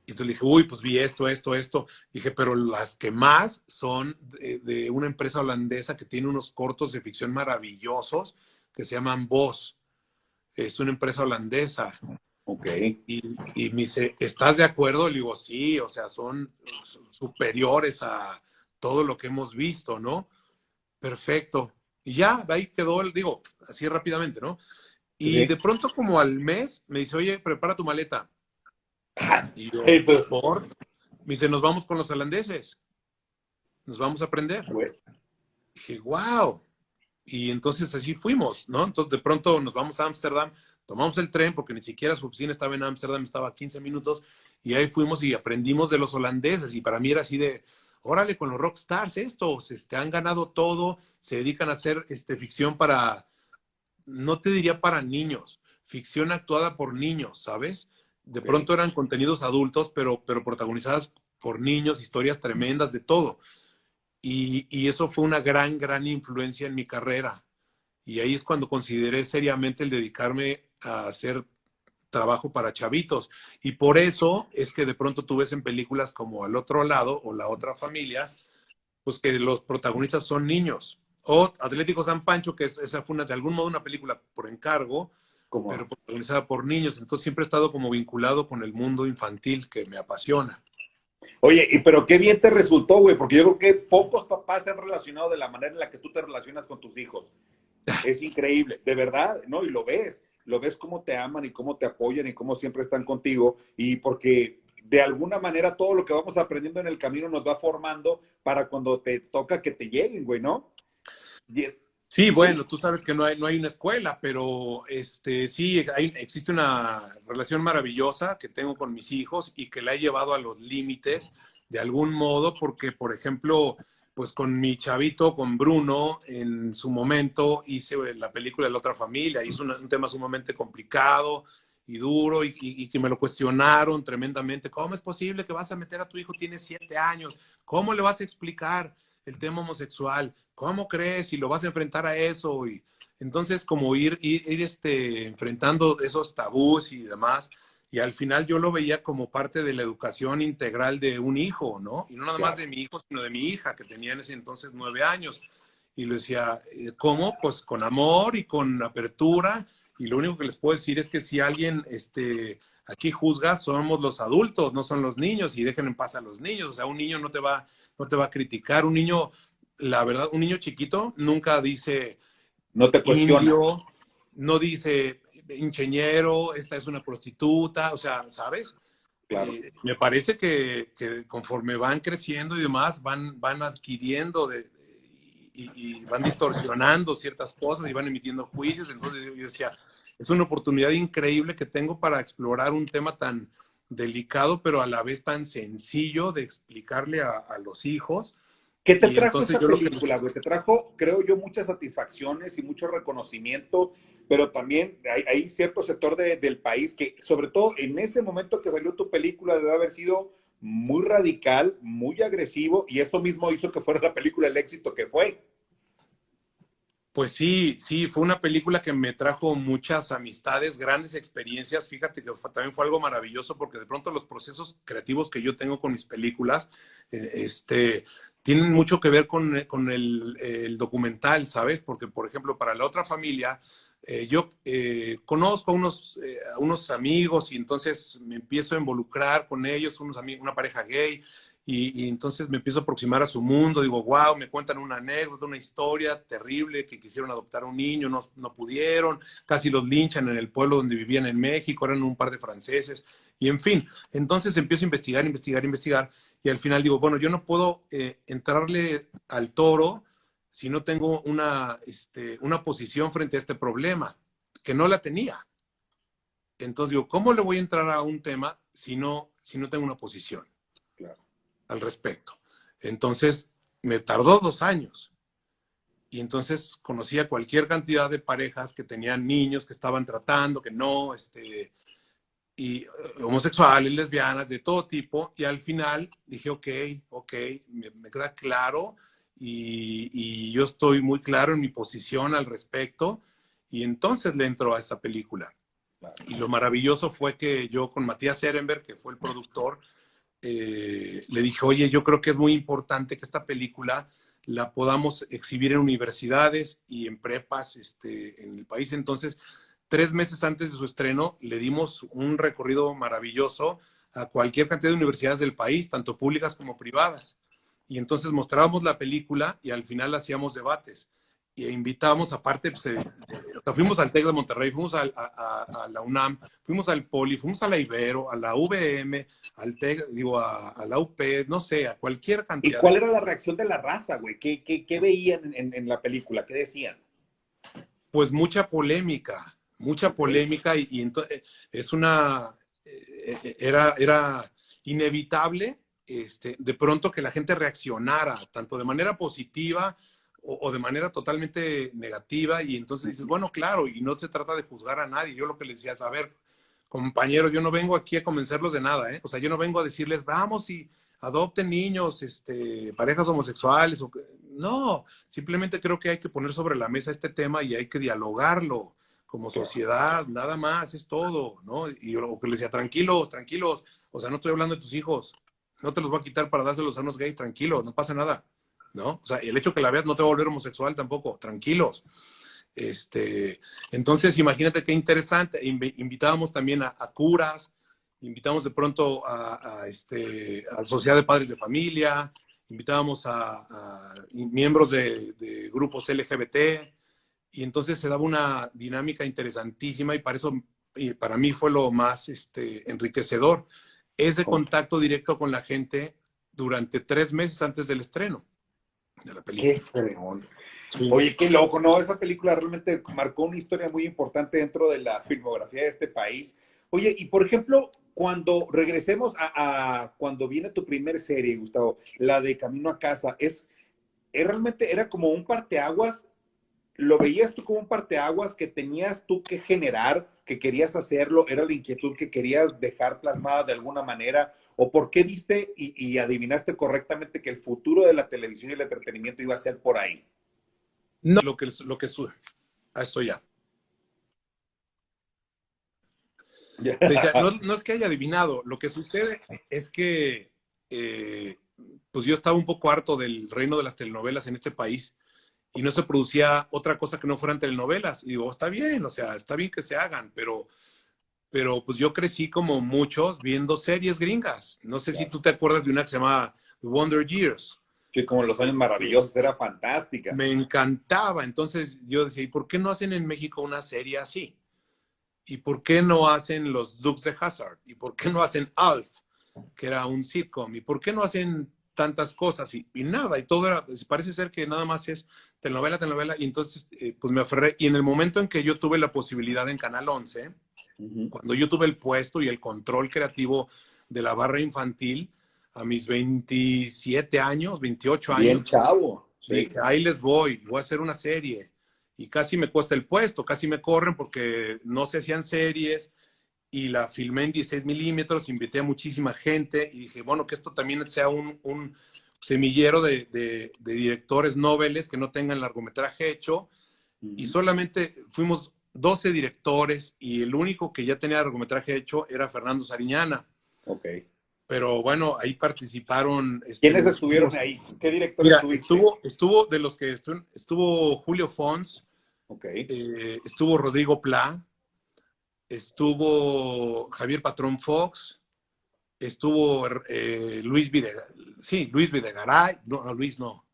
Y entonces le dije, uy, pues vi esto, esto, esto. Dije, pero las que más son de una empresa holandesa que tiene unos cortos de ficción maravillosos que se llaman Voz. Es una empresa holandesa. Ok. Y me dice, ¿estás de acuerdo? Le digo, sí, o sea, son superiores a todo lo que hemos visto, ¿no? Perfecto. Y ya, ahí quedó, digo, así rápidamente, ¿no? Sí, Y sí. de pronto, como al mes, me dice, oye, prepara tu maleta. Y yo, Hey, tú, ¿por? Me dice, nos vamos con los holandeses, nos vamos a aprender. güey. Dije, wow. Y entonces así fuimos, ¿no? Entonces de pronto nos vamos a Ámsterdam, tomamos el tren porque ni siquiera su oficina estaba en Ámsterdam, estaba a 15 minutos, y ahí fuimos y aprendimos de los holandeses. Y para mí era así de, órale, con los rockstars estos, han ganado todo, se dedican a hacer ficción para, no te diría para niños, ficción actuada por niños, ¿sabes? De Ok. pronto eran contenidos adultos, pero protagonizadas por niños, historias tremendas de todo. Y eso fue una gran influencia en mi carrera. Y ahí es cuando consideré seriamente el dedicarme a hacer trabajo para chavitos. Y por eso es que de pronto tú ves en películas como Al Otro Lado o La Otra Familia, pues que los protagonistas son niños. O Atlético San Pancho, que esa fue de algún modo una película por encargo, Como, pero protagonizada por niños. Entonces siempre he estado como vinculado con el mundo infantil que me apasiona. oye, pero qué bien te resultó, güey, porque yo creo que pocos papás se han relacionado de la manera en la que tú te relacionas con tus hijos. Es increíble, de verdad, ¿no? Y lo ves cómo te aman y cómo te apoyan y cómo siempre están contigo, y porque de alguna manera todo lo que vamos aprendiendo en el camino nos va formando para cuando te toca que te lleguen, güey, ¿no? Sí, Sí, bueno, tú sabes que no hay una escuela, pero sí, existe una relación maravillosa que tengo con mis hijos y que la he llevado a los límites de algún modo, porque, por ejemplo, pues con mi chavito, con Bruno, en su momento hice la película de La Otra Familia, hizo un tema sumamente complicado y duro y que me lo cuestionaron tremendamente. ¿Cómo es posible que vas a meter a tu hijo, tiene 7 años? ¿Cómo le vas a explicar el tema homosexual? ¿Cómo crees? Y lo vas a enfrentar a eso. Y entonces, como ir enfrentando esos tabús y demás. Y al final yo lo veía como parte de la educación integral de un hijo, ¿no? Y no nada más claro. de mi hijo, sino de mi hija, que tenía en ese entonces 9 años. Y le decía, ¿cómo? Pues con amor y con apertura. Y lo único que les puedo decir es que si alguien aquí juzga, somos los adultos, no son los niños, y dejen en paz a los niños. O sea, un niño no te va a criticar. Un niño, la verdad, un niño chiquito nunca dice No te cuestiona, indio, no dice incheñero, esta es una prostituta, o sea, ¿sabes? claro. Me parece que conforme van creciendo y demás, van adquiriendo y van distorsionando ciertas cosas y van emitiendo juicios. Entonces yo decía, es una oportunidad increíble que tengo para explorar un tema tan delicado, pero a la vez tan sencillo de explicarle a los hijos. ¿Qué te Y trajo entonces esa yo lo que... película, güey? Te trajo, creo yo, muchas satisfacciones y mucho reconocimiento, pero también hay cierto sector del país que, sobre todo en ese momento que salió tu película, debe haber sido muy radical, muy agresivo, y eso mismo hizo que fuera la película el éxito que fue. Pues sí, sí, fue una película que me trajo muchas amistades, grandes experiencias. Fíjate que también fue algo maravilloso porque de pronto los procesos creativos que yo tengo con mis películas, tienen mucho que ver con el documental, ¿sabes? Porque, por ejemplo, para La Otra Familia, yo conozco a unos amigos y entonces me empiezo a involucrar con ellos, unos amigos, una pareja gay, y entonces me empiezo a aproximar a su mundo, digo, wow, me cuentan una anécdota, una historia terrible, que quisieron adoptar a un niño, no pudieron, casi los linchan en el pueblo donde vivían en México, eran un par de franceses, y en fin, entonces empiezo a investigar, investigar, investigar, y al final digo, bueno, yo no puedo entrarle al toro si no tengo una posición frente a este problema, que no la tenía. Entonces digo, ¿cómo le voy a entrar a un tema si no tengo una posición Claro. al respecto? Entonces, me tardó 2 años. Y entonces conocía cualquier cantidad de parejas que tenían niños, que estaban tratando, que no, y homosexuales, lesbianas, de todo tipo. Y al final dije, ok, me queda claro y yo estoy muy claro en mi posición al respecto. Y entonces le entro a esta película. Claro. Y lo maravilloso fue que yo con Matías Ehrenberg, que fue el productor, le dije, oye, yo creo que es muy importante que esta película la podamos exhibir en universidades y en prepas en el país. Entonces, 3 meses antes de su estreno, le dimos un recorrido maravilloso a cualquier cantidad de universidades del país, tanto públicas como privadas. Y entonces mostrábamos la película y al final hacíamos debates. Y invitábamos, aparte, pues, hasta fuimos al TEC de Monterrey, fuimos a la UNAM, fuimos al Poli, fuimos a la Ibero, a la VM, al TEC, digo, a la UP, no sé, a cualquier ¿Y cantidad cuál de... era la reacción de la raza, güey? ¿Qué veían en la película? ¿Qué decían? Pues mucha Ok, polémica y entonces era inevitable de pronto que la gente reaccionara, tanto de manera positiva o de manera totalmente negativa, y entonces dices, bueno, claro, y no se trata de juzgar a nadie. Yo lo que les decía es, a ver, compañeros, yo no vengo aquí a convencerlos de nada, ¿eh? O sea, yo no vengo a decirles, vamos y adopten niños, parejas homosexuales, no, simplemente creo que hay que poner sobre la mesa este tema y hay que dialogarlo como claro. sociedad, nada más, es todo, ¿no? Y lo que les decía, tranquilos, tranquilos, o sea, no estoy hablando de tus hijos, no te los voy a quitar para dárselos a unos gays, tranquilos, no pasa nada. ¿no? O sea, el hecho que la veas no te va a volver homosexual tampoco, tranquilos. Entonces, imagínate qué interesante. Invitábamos también a curas, invitamos de pronto a Sociedad de Padres de Familia, invitábamos a miembros de grupos LGBT, y entonces se daba una dinámica interesantísima y para eso, y para mí fue lo más enriquecedor, ese contacto directo con la gente durante 3 meses antes del estreno de la película. Qué fregón. Sí. Oye, qué loco, ¿no? Esa película realmente marcó una historia muy importante dentro de la filmografía de este país. Oye, y por ejemplo, cuando regresemos a cuando viene tu primer serie, Gustavo, la de Camino a Casa, realmente era como un parteaguas. ¿Lo veías tú como un parteaguas que tenías tú que generar, que querías hacerlo? ¿Era la inquietud que querías dejar plasmada de alguna manera? ¿O por qué viste y adivinaste correctamente que el futuro de la televisión y el entretenimiento iba a ser por ahí? No, lo que sube. A esto ya. Te decía, no es que haya adivinado, lo que sucede es que pues yo estaba un poco harto del reino de las telenovelas en este país y no se producía otra cosa que no fueran telenovelas. Y digo, está bien, o sea, está bien que se hagan, pero pues yo crecí como muchos viendo series gringas. No sé si Claro. tú te acuerdas de una que se llama The Wonder Years. Sí, como Los Años Maravillosos, era fantástica. Me encantaba. Entonces yo decía, ¿y por qué no hacen en México una serie así? ¿Y por qué no hacen los Dukes de Hazzard? ¿Y por qué no hacen Alf, que era un sitcom? ¿Y por qué no hacen tantas cosas? Y nada, y todo era, parece ser que nada más es telenovela, telenovela, y entonces pues me aferré. Y en el momento en que yo tuve la posibilidad en Canal 11, cuando yo tuve el puesto y el control creativo de la barra infantil, a mis 27 años, 28 Bien años, chavo, sí. dije, ahí les voy a hacer una serie. Y casi me cuesta el puesto, casi me corren porque no se hacían series y la filmé en 16 milímetros, invité a muchísima gente y dije, bueno, que esto también sea un semillero de directores noveles que no tengan largometraje hecho. Y solamente fuimos 12 directores y el único que ya tenía largometraje hecho era Fernando Sariñana. Ok. Pero bueno, ahí participaron ¿Quiénes estuvieron muchísimos. ahí? ¿Qué directores Mira, tuviste? estuvo de los que estuvo Julio Fons, Ok. estuvo Rodrigo Pla, estuvo Javier Patrón Fox, estuvo Luis Videgaray, sí, Luis Videgaray, no, Luis no,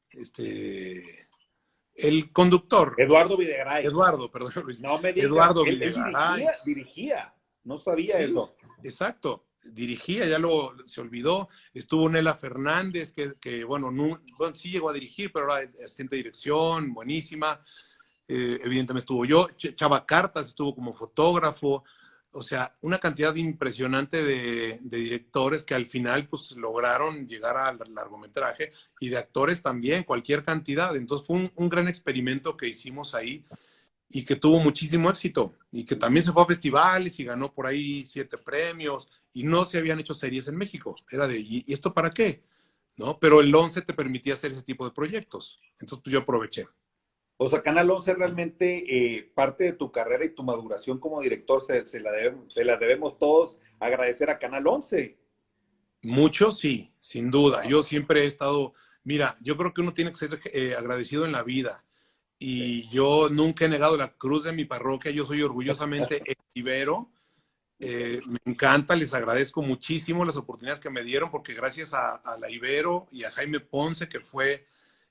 el conductor, Eduardo Videgaray. Eduardo, perdón, Luis, No me digas, Eduardo él Videgaray, dirigía. No sabía sí, eso. exacto, dirigía, se olvidó, estuvo Nela Fernández, que bueno, bueno, sí llegó a dirigir, pero era asistente de dirección, buenísima. Evidentemente estuvo yo, Chava Cartas estuvo como fotógrafo, o sea, una cantidad impresionante de directores que al final pues lograron llegar al largometraje y de actores también, cualquier cantidad. Entonces fue un gran experimento que hicimos ahí y que tuvo muchísimo éxito y que también se fue a festivales y ganó por ahí 7 premios y no se habían hecho series en México. Era de, ¿y esto para qué? ¿No? Pero el 11 te permitía hacer ese tipo de proyectos. Entonces pues yo aproveché. O sea, Canal 11 realmente parte de tu carrera y tu maduración como director se la debemos todos agradecer a Canal 11. Mucho, sí, sin duda. Yo siempre he estado, mira, yo creo que uno tiene que ser agradecido en la vida. Sí. Y yo nunca he negado la cruz de mi parroquia. Yo soy orgullosamente ibero. Me encanta, les agradezco muchísimo las oportunidades que me dieron, porque gracias a la Ibero y a Jaime Ponce, que fue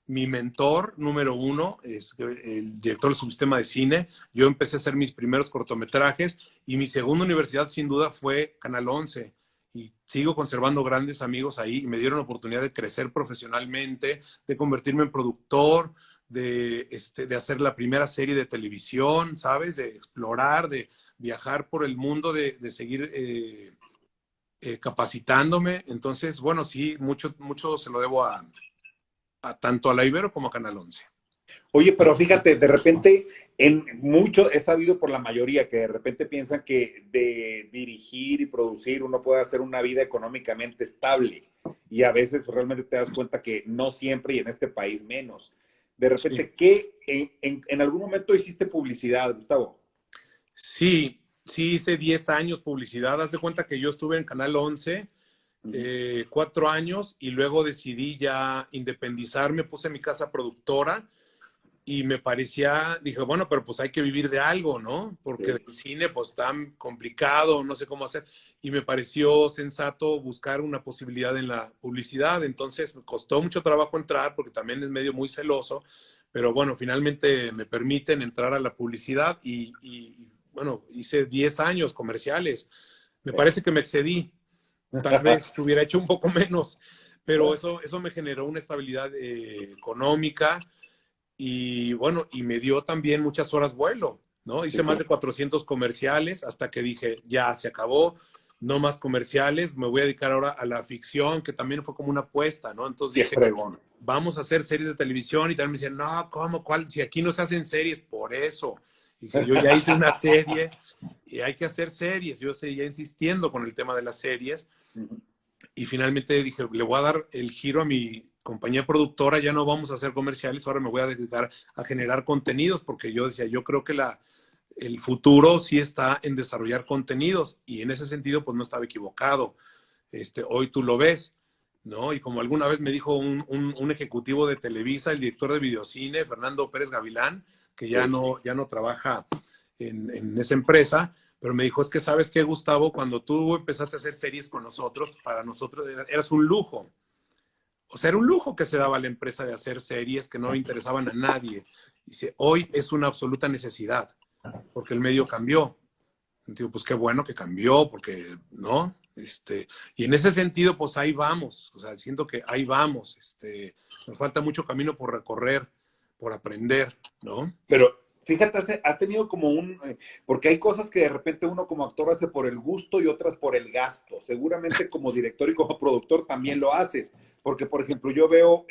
mi mentor número uno, es el director del subsistema de cine, yo empecé a hacer mis primeros cortometrajes y mi segunda universidad sin duda fue Canal 11 y sigo conservando grandes amigos ahí y me dieron la oportunidad de crecer profesionalmente, de convertirme en productor, de hacer la primera serie de televisión, ¿sabes? De explorar, de viajar por el mundo, de seguir capacitándome. Entonces, bueno, sí, mucho se lo debo tanto a la Ibero como a Canal 11. Oye, pero fíjate, de repente, en mucho he sabido por la mayoría que de repente piensan que de dirigir y producir uno puede hacer una vida económicamente estable. Y a veces realmente te das cuenta que no siempre y en este país menos. De Sí. repente, ¿qué en algún momento hiciste publicidad, Gustavo? Sí, sí hice 10 años publicidad. Haz de cuenta que yo estuve en Canal 11 4 años, y luego decidí ya independizarme, puse mi casa productora y me parecía, dije, bueno, pero pues hay que vivir de algo, ¿no? Porque el cine pues tan complicado, no sé cómo hacer, y me pareció sensato buscar una posibilidad en la publicidad. Entonces me costó mucho trabajo entrar porque también es medio muy celoso, pero bueno, finalmente me permiten entrar a la publicidad y bueno, hice 10 años comerciales. Me parece que me excedí, tal vez hubiera hecho un poco menos, pero eso me generó una estabilidad económica y bueno, y me dio también muchas horas vuelo, ¿no? Hice más de 400 comerciales hasta que dije, ya se acabó, no más comerciales, me voy a dedicar ahora a la ficción, que también fue como una apuesta, ¿no? Entonces dije, vamos a hacer series de televisión, y también me decían, no, ¿cómo? ¿Cuál? Si aquí no se hacen series, por eso. Dije, yo ya hice una serie y hay que hacer series. Yo seguía insistiendo con el tema de las series. Y finalmente dije, le voy a dar el giro a mi compañía productora, ya no vamos a hacer comerciales, ahora me voy a dedicar a generar contenidos, porque yo decía, yo creo que el futuro sí está en desarrollar contenidos, y en ese sentido pues no estaba equivocado. Hoy tú lo ves, ¿no? Y como alguna vez me dijo un ejecutivo de Televisa, el director de videocine, Fernando Pérez Gavilán, que ya no trabaja en esa empresa, pero me dijo, es que sabes qué, Gustavo, cuando tú empezaste a hacer series con nosotros, para nosotros eras un lujo. O sea, era un lujo que se daba a la empresa de hacer series que no interesaban a nadie. Dice, hoy es una absoluta necesidad, porque el medio cambió. Digo, pues qué bueno que cambió, porque, ¿no? Y en ese sentido, pues ahí vamos. O sea, siento que ahí vamos. Nos falta mucho camino por recorrer, por aprender, ¿no? Pero fíjate, has tenido como porque hay cosas que de repente uno como actor hace por el gusto y otras por el gasto. Seguramente como director y como productor también lo haces. Porque, por ejemplo, yo veo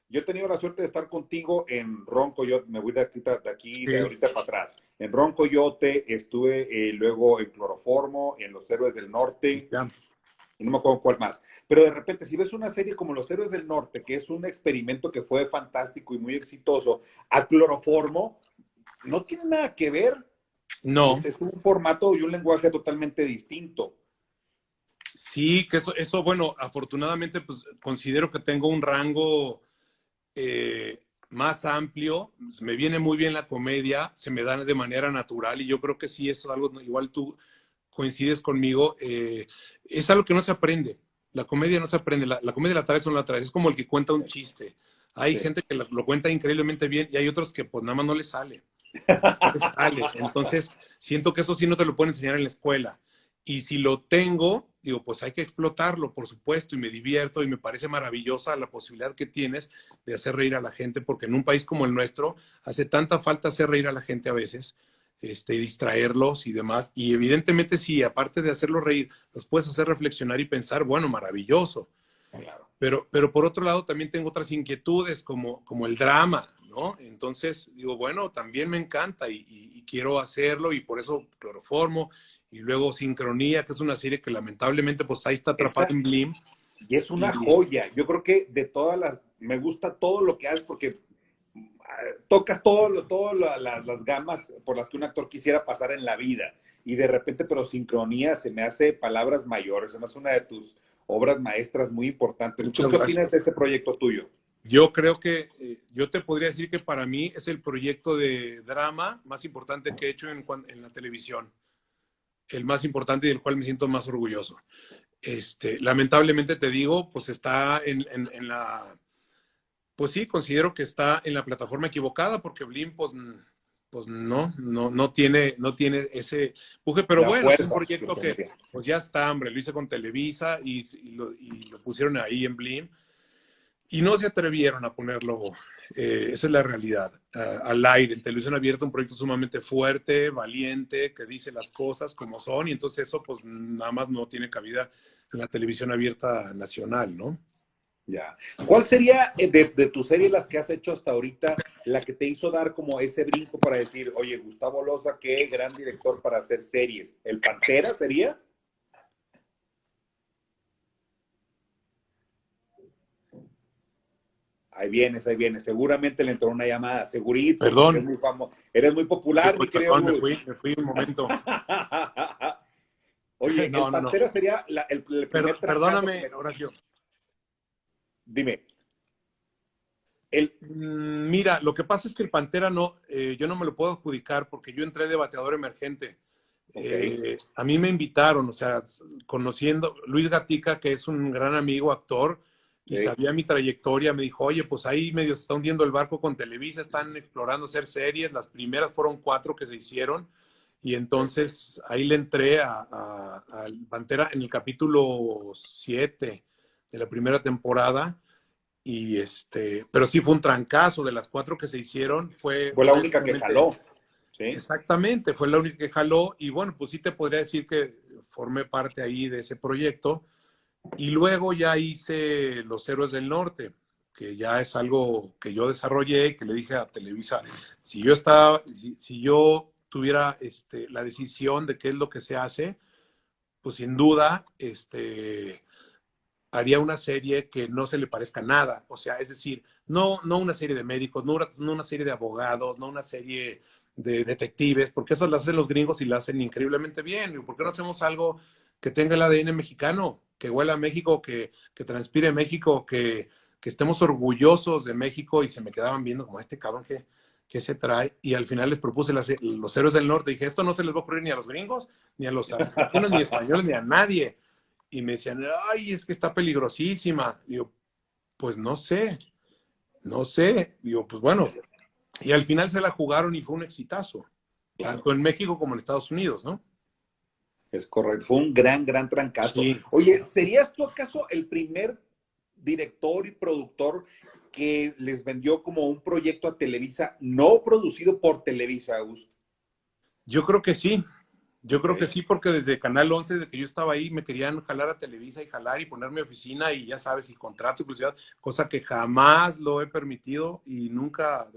yo he tenido la suerte de estar contigo en Ron Coyote, me voy de ahorita para atrás. En Ron Coyote estuve luego en Cloroformo, en Los Héroes del Norte. Ya. Y no me acuerdo cuál más. Pero de repente, si ves una serie como Los Héroes del Norte, que es un experimento que fue fantástico y muy exitoso, a Cloroformo, no tiene nada que ver. No. Es un formato y un lenguaje totalmente distinto. Sí, que eso bueno, afortunadamente, pues considero que tengo un rango más amplio, me viene muy bien la comedia, se me da de manera natural, y yo creo que sí, eso es algo, igual tú coincides conmigo, es algo que no se aprende. La comedia no se aprende, la comedia la traes o no la traes, es como el que cuenta un chiste. Hay gente que lo cuenta increíblemente bien y hay otros que pues nada más no les sale. No les sale. Entonces, siento que eso sí no te lo pueden enseñar en la escuela. Y si lo tengo, digo, pues hay que explotarlo, por supuesto, y me divierto y me parece maravillosa la posibilidad que tienes de hacer reír a la gente, porque en un país como el nuestro hace tanta falta hacer reír a la gente a veces, y distraerlos y demás. Y evidentemente sí, aparte de hacerlos reír, los puedes hacer reflexionar y pensar, bueno, maravilloso. Claro. Pero por otro lado también tengo otras inquietudes como el drama, ¿no? Entonces digo, bueno, también me encanta y quiero hacerlo, y por eso Cloroformo, y luego Sincronía, que es una serie que lamentablemente pues ahí está atrapada en Blim. Y es una joya. Yo creo que me gusta todo lo que haces porque tocas todas las gamas por las que un actor quisiera pasar en la vida. Y de repente, pero Sincronía se me hace palabras mayores, se me hace una de tus obras maestras muy importantes. ¿Tú qué opinas de ese proyecto tuyo? Yo creo que yo te podría decir que para mí es el proyecto de drama más importante que he hecho en la televisión. El más importante y del cual me siento más orgulloso. Lamentablemente te digo, pues está en la... Pues sí, considero que está en la plataforma equivocada, porque Blim, pues no tiene ese empuje, pero bueno, es un proyecto que pues ya está, hombre, lo hice con Televisa y lo pusieron ahí en Blim, y no se atrevieron a ponerlo, esa es la realidad, al aire, en televisión abierta, un proyecto sumamente fuerte, valiente, que dice las cosas como son, y entonces eso pues nada más no tiene cabida en la televisión abierta nacional, ¿no? Ya. ¿Cuál sería de tus series, las que has hecho hasta ahorita, la que te hizo dar como ese brinco para decir, oye, Gustavo Loza, qué gran director para hacer series? ¿El Pantera sería? Ahí vienes. Seguramente le entró una llamada, segurito. Perdón. Eres muy famoso, eres muy popular, mi querido Gus. Me fui un momento. Oye, el No, no, no. Pantera sería el primer trancazo que Perdóname, les... Horacio. Dime. El... Mira, lo que pasa es que el Pantera no, yo no me lo puedo adjudicar porque yo entré de bateador emergente. Ok, A mí me invitaron, o sea, conociendo Luis Gatica, que es un gran amigo, actor, y sí. sabía mi trayectoria, me dijo, oye, pues ahí medio se está hundiendo el barco con Televisa, están explorando hacer series, las primeras fueron 4 que se hicieron, y entonces ahí le entré al Pantera en el capítulo 7 de la primera temporada, y pero sí fue un trancazo, de las 4 que se hicieron, fue Fue la única que prácticamente. jaló, ¿sí? Exactamente, fue la única que jaló y bueno, pues sí te podría decir que formé parte ahí de ese proyecto y luego ya hice Los Héroes del Norte, que ya es algo que yo desarrollé, que le dije a Televisa, si yo tuviera la decisión de qué es lo que se hace, pues sin duda, haría una serie que no se le parezca nada. O sea, es decir, no una serie de médicos, no una serie de abogados, no una serie de detectives, porque esas las hacen los gringos y las hacen increíblemente bien. ¿Por qué no hacemos algo que tenga el ADN mexicano, que huela a México, que transpire México, que estemos orgullosos de México? Y se me quedaban viendo como este cabrón que se trae. Y al final les propuse Los Héroes del Norte. Dije, esto no se les va a ocurrir ni a los gringos, ni a los argentinos, ni a españoles, ni a nadie. Y me decían, ay, es que está peligrosísima. Digo, pues no sé. Digo, pues bueno. Y al final se la jugaron y fue un exitazo, Claro, tanto en México como en Estados Unidos, ¿no? es correcto. Fue un gran, gran trancazo. Sí. Oye, ¿serías tú acaso el primer director y productor que les vendió como un proyecto a Televisa, no producido por Televisa, Agus? Yo creo que sí. Yo Ok. creo que sí, porque desde Canal 11, desde que yo estaba ahí, me querían jalar a Televisa y jalar y ponerme oficina y ya sabes, y contrato, inclusive, cosa que jamás lo he permitido y nunca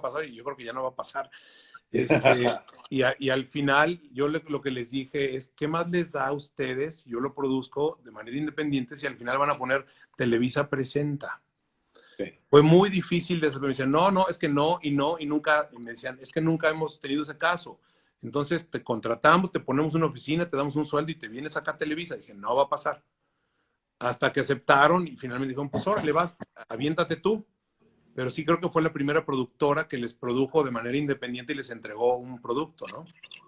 pasó y yo creo que ya no va a pasar. Y al final, lo que les dije es, ¿qué más les da a ustedes? Yo lo produzco de manera independiente si al final van a poner Televisa presenta. Sí. Fue muy difícil de eso. Me decían, no, es que no, y nunca, y me decían, es que nunca hemos tenido ese caso. Entonces te contratamos, te ponemos una oficina, te damos un sueldo y te vienes acá a Televisa. Y dije, no va a pasar. Hasta que aceptaron y finalmente dijeron, pues órale, vas, aviéntate tú. Pero sí creo que fue la primera productora que les produjo de manera independiente y les entregó un producto, ¿no?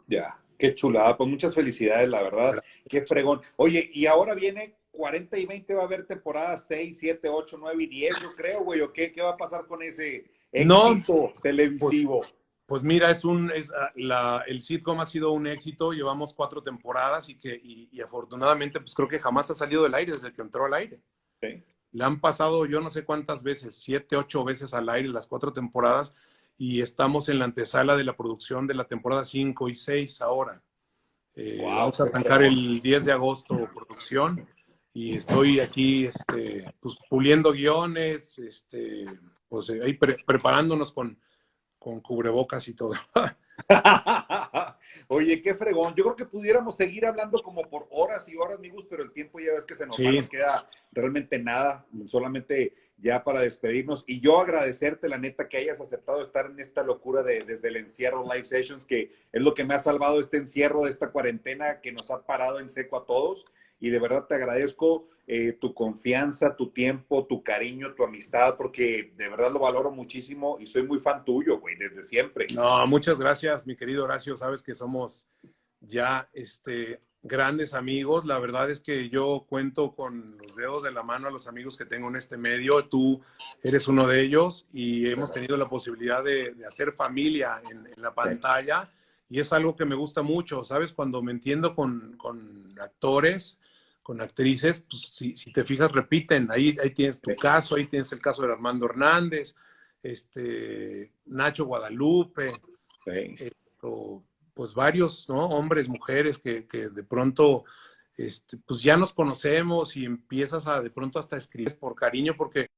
Ya, qué chulada. Pues muchas felicidades, la verdad. Qué fregón. Oye, y ahora viene 40 y 20, va a haber temporadas 6, 7, 8, 9 y 10, yo creo, güey. ¿O qué va a pasar con ese No, éxito pues, televisivo? pues mira, el sitcom ha sido un éxito, llevamos 4 temporadas y afortunadamente pues creo que jamás ha salido del aire desde que entró al aire. Sí. Le han pasado yo no sé cuántas veces, 7, 8 veces al aire las 4 temporadas y estamos en la antesala de la producción de la temporada 5 y 6 ahora. Wow, Vamos a qué arrancar fregón. el 10 de agosto producción y estoy aquí pues, puliendo guiones, pues ahí preparándonos con cubrebocas y todo. Oye, qué fregón. Yo creo que pudiéramos seguir hablando como por horas y horas, amigos, pero el tiempo ya ves que se nos va, Sí, nos queda realmente nada, solamente ya para despedirnos. Y yo agradecerte, la neta, que hayas aceptado estar en esta locura desde el encierro Live Sessions, que es lo que me ha salvado este encierro de esta cuarentena que nos ha parado en seco a todos. Y de verdad te agradezco tu confianza, tu tiempo, tu cariño, tu amistad, porque de verdad lo valoro muchísimo y soy muy fan tuyo, güey, desde siempre. no, muchas gracias, mi querido Horacio. Sabes que somos ya grandes amigos. La verdad es que yo cuento con los dedos de la mano a los amigos que tengo en este medio. Tú eres uno de ellos y hemos tenido la posibilidad de hacer familia en la Sí. pantalla y es algo que me gusta mucho. ¿Sabes? Cuando me entiendo con actores, con actrices, pues si te fijas, repiten. Ahí tienes tu caso, ahí tienes el caso de Armando Hernández, Nacho Guadalupe, Sí. o, pues varios, ¿no? Hombres, mujeres que de pronto, pues ya nos conocemos y empiezas a de pronto hasta escribir por cariño, porque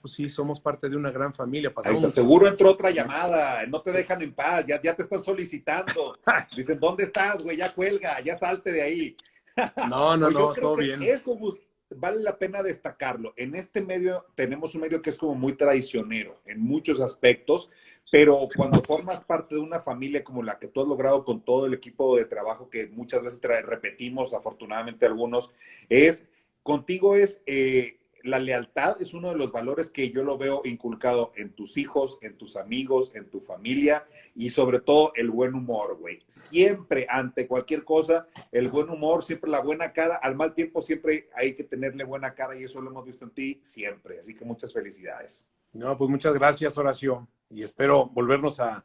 pues sí, somos parte de una gran familia, Ahí pasamos está, mucho. seguro entró otra llamada, no te dejan en paz, ya te están solicitando. Dicen, ¿dónde estás, güey? Ya cuelga, ya salte de ahí. Pues yo No, creo todo que bien. eso, Gus, vale la pena destacarlo. En este medio tenemos un medio que es como muy traicionero en muchos aspectos, pero cuando formas parte de una familia como la que tú has logrado con todo el equipo de trabajo que muchas veces repetimos, afortunadamente algunos, contigo es la lealtad, es uno de los valores que yo lo veo inculcado en tus hijos, en tus amigos, en tu familia y sobre todo el buen humor, güey. Siempre, ante cualquier cosa, el buen humor, siempre la buena cara, al mal tiempo siempre hay que tenerle buena cara y eso lo hemos visto en ti siempre. Así que muchas felicidades. No, pues muchas gracias, Horacio. Y espero volvernos a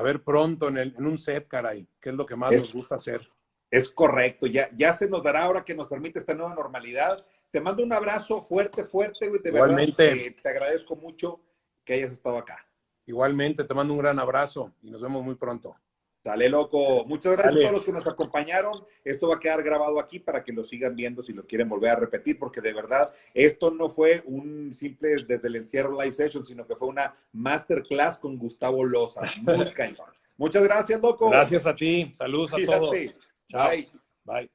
ver pronto en un set, caray, que es lo que más nos gusta hacer. Es correcto, ya se nos dará ahora que nos permite esta nueva normalidad. Te mando un abrazo fuerte, fuerte, güey, de Igualmente. verdad. Te agradezco mucho que hayas estado acá. Igualmente, te mando un gran abrazo y nos vemos muy pronto. Sale, loco. Muchas gracias Dale. a todos los que nos acompañaron. Esto va a quedar grabado aquí para que lo sigan viendo si lo quieren volver a repetir, porque de verdad esto no fue un simple desde el encierro live session, sino que fue una masterclass con Gustavo Loza. Muy cañón. Muchas gracias, loco. Gracias a ti. Saludos a todos. Chao. Bye.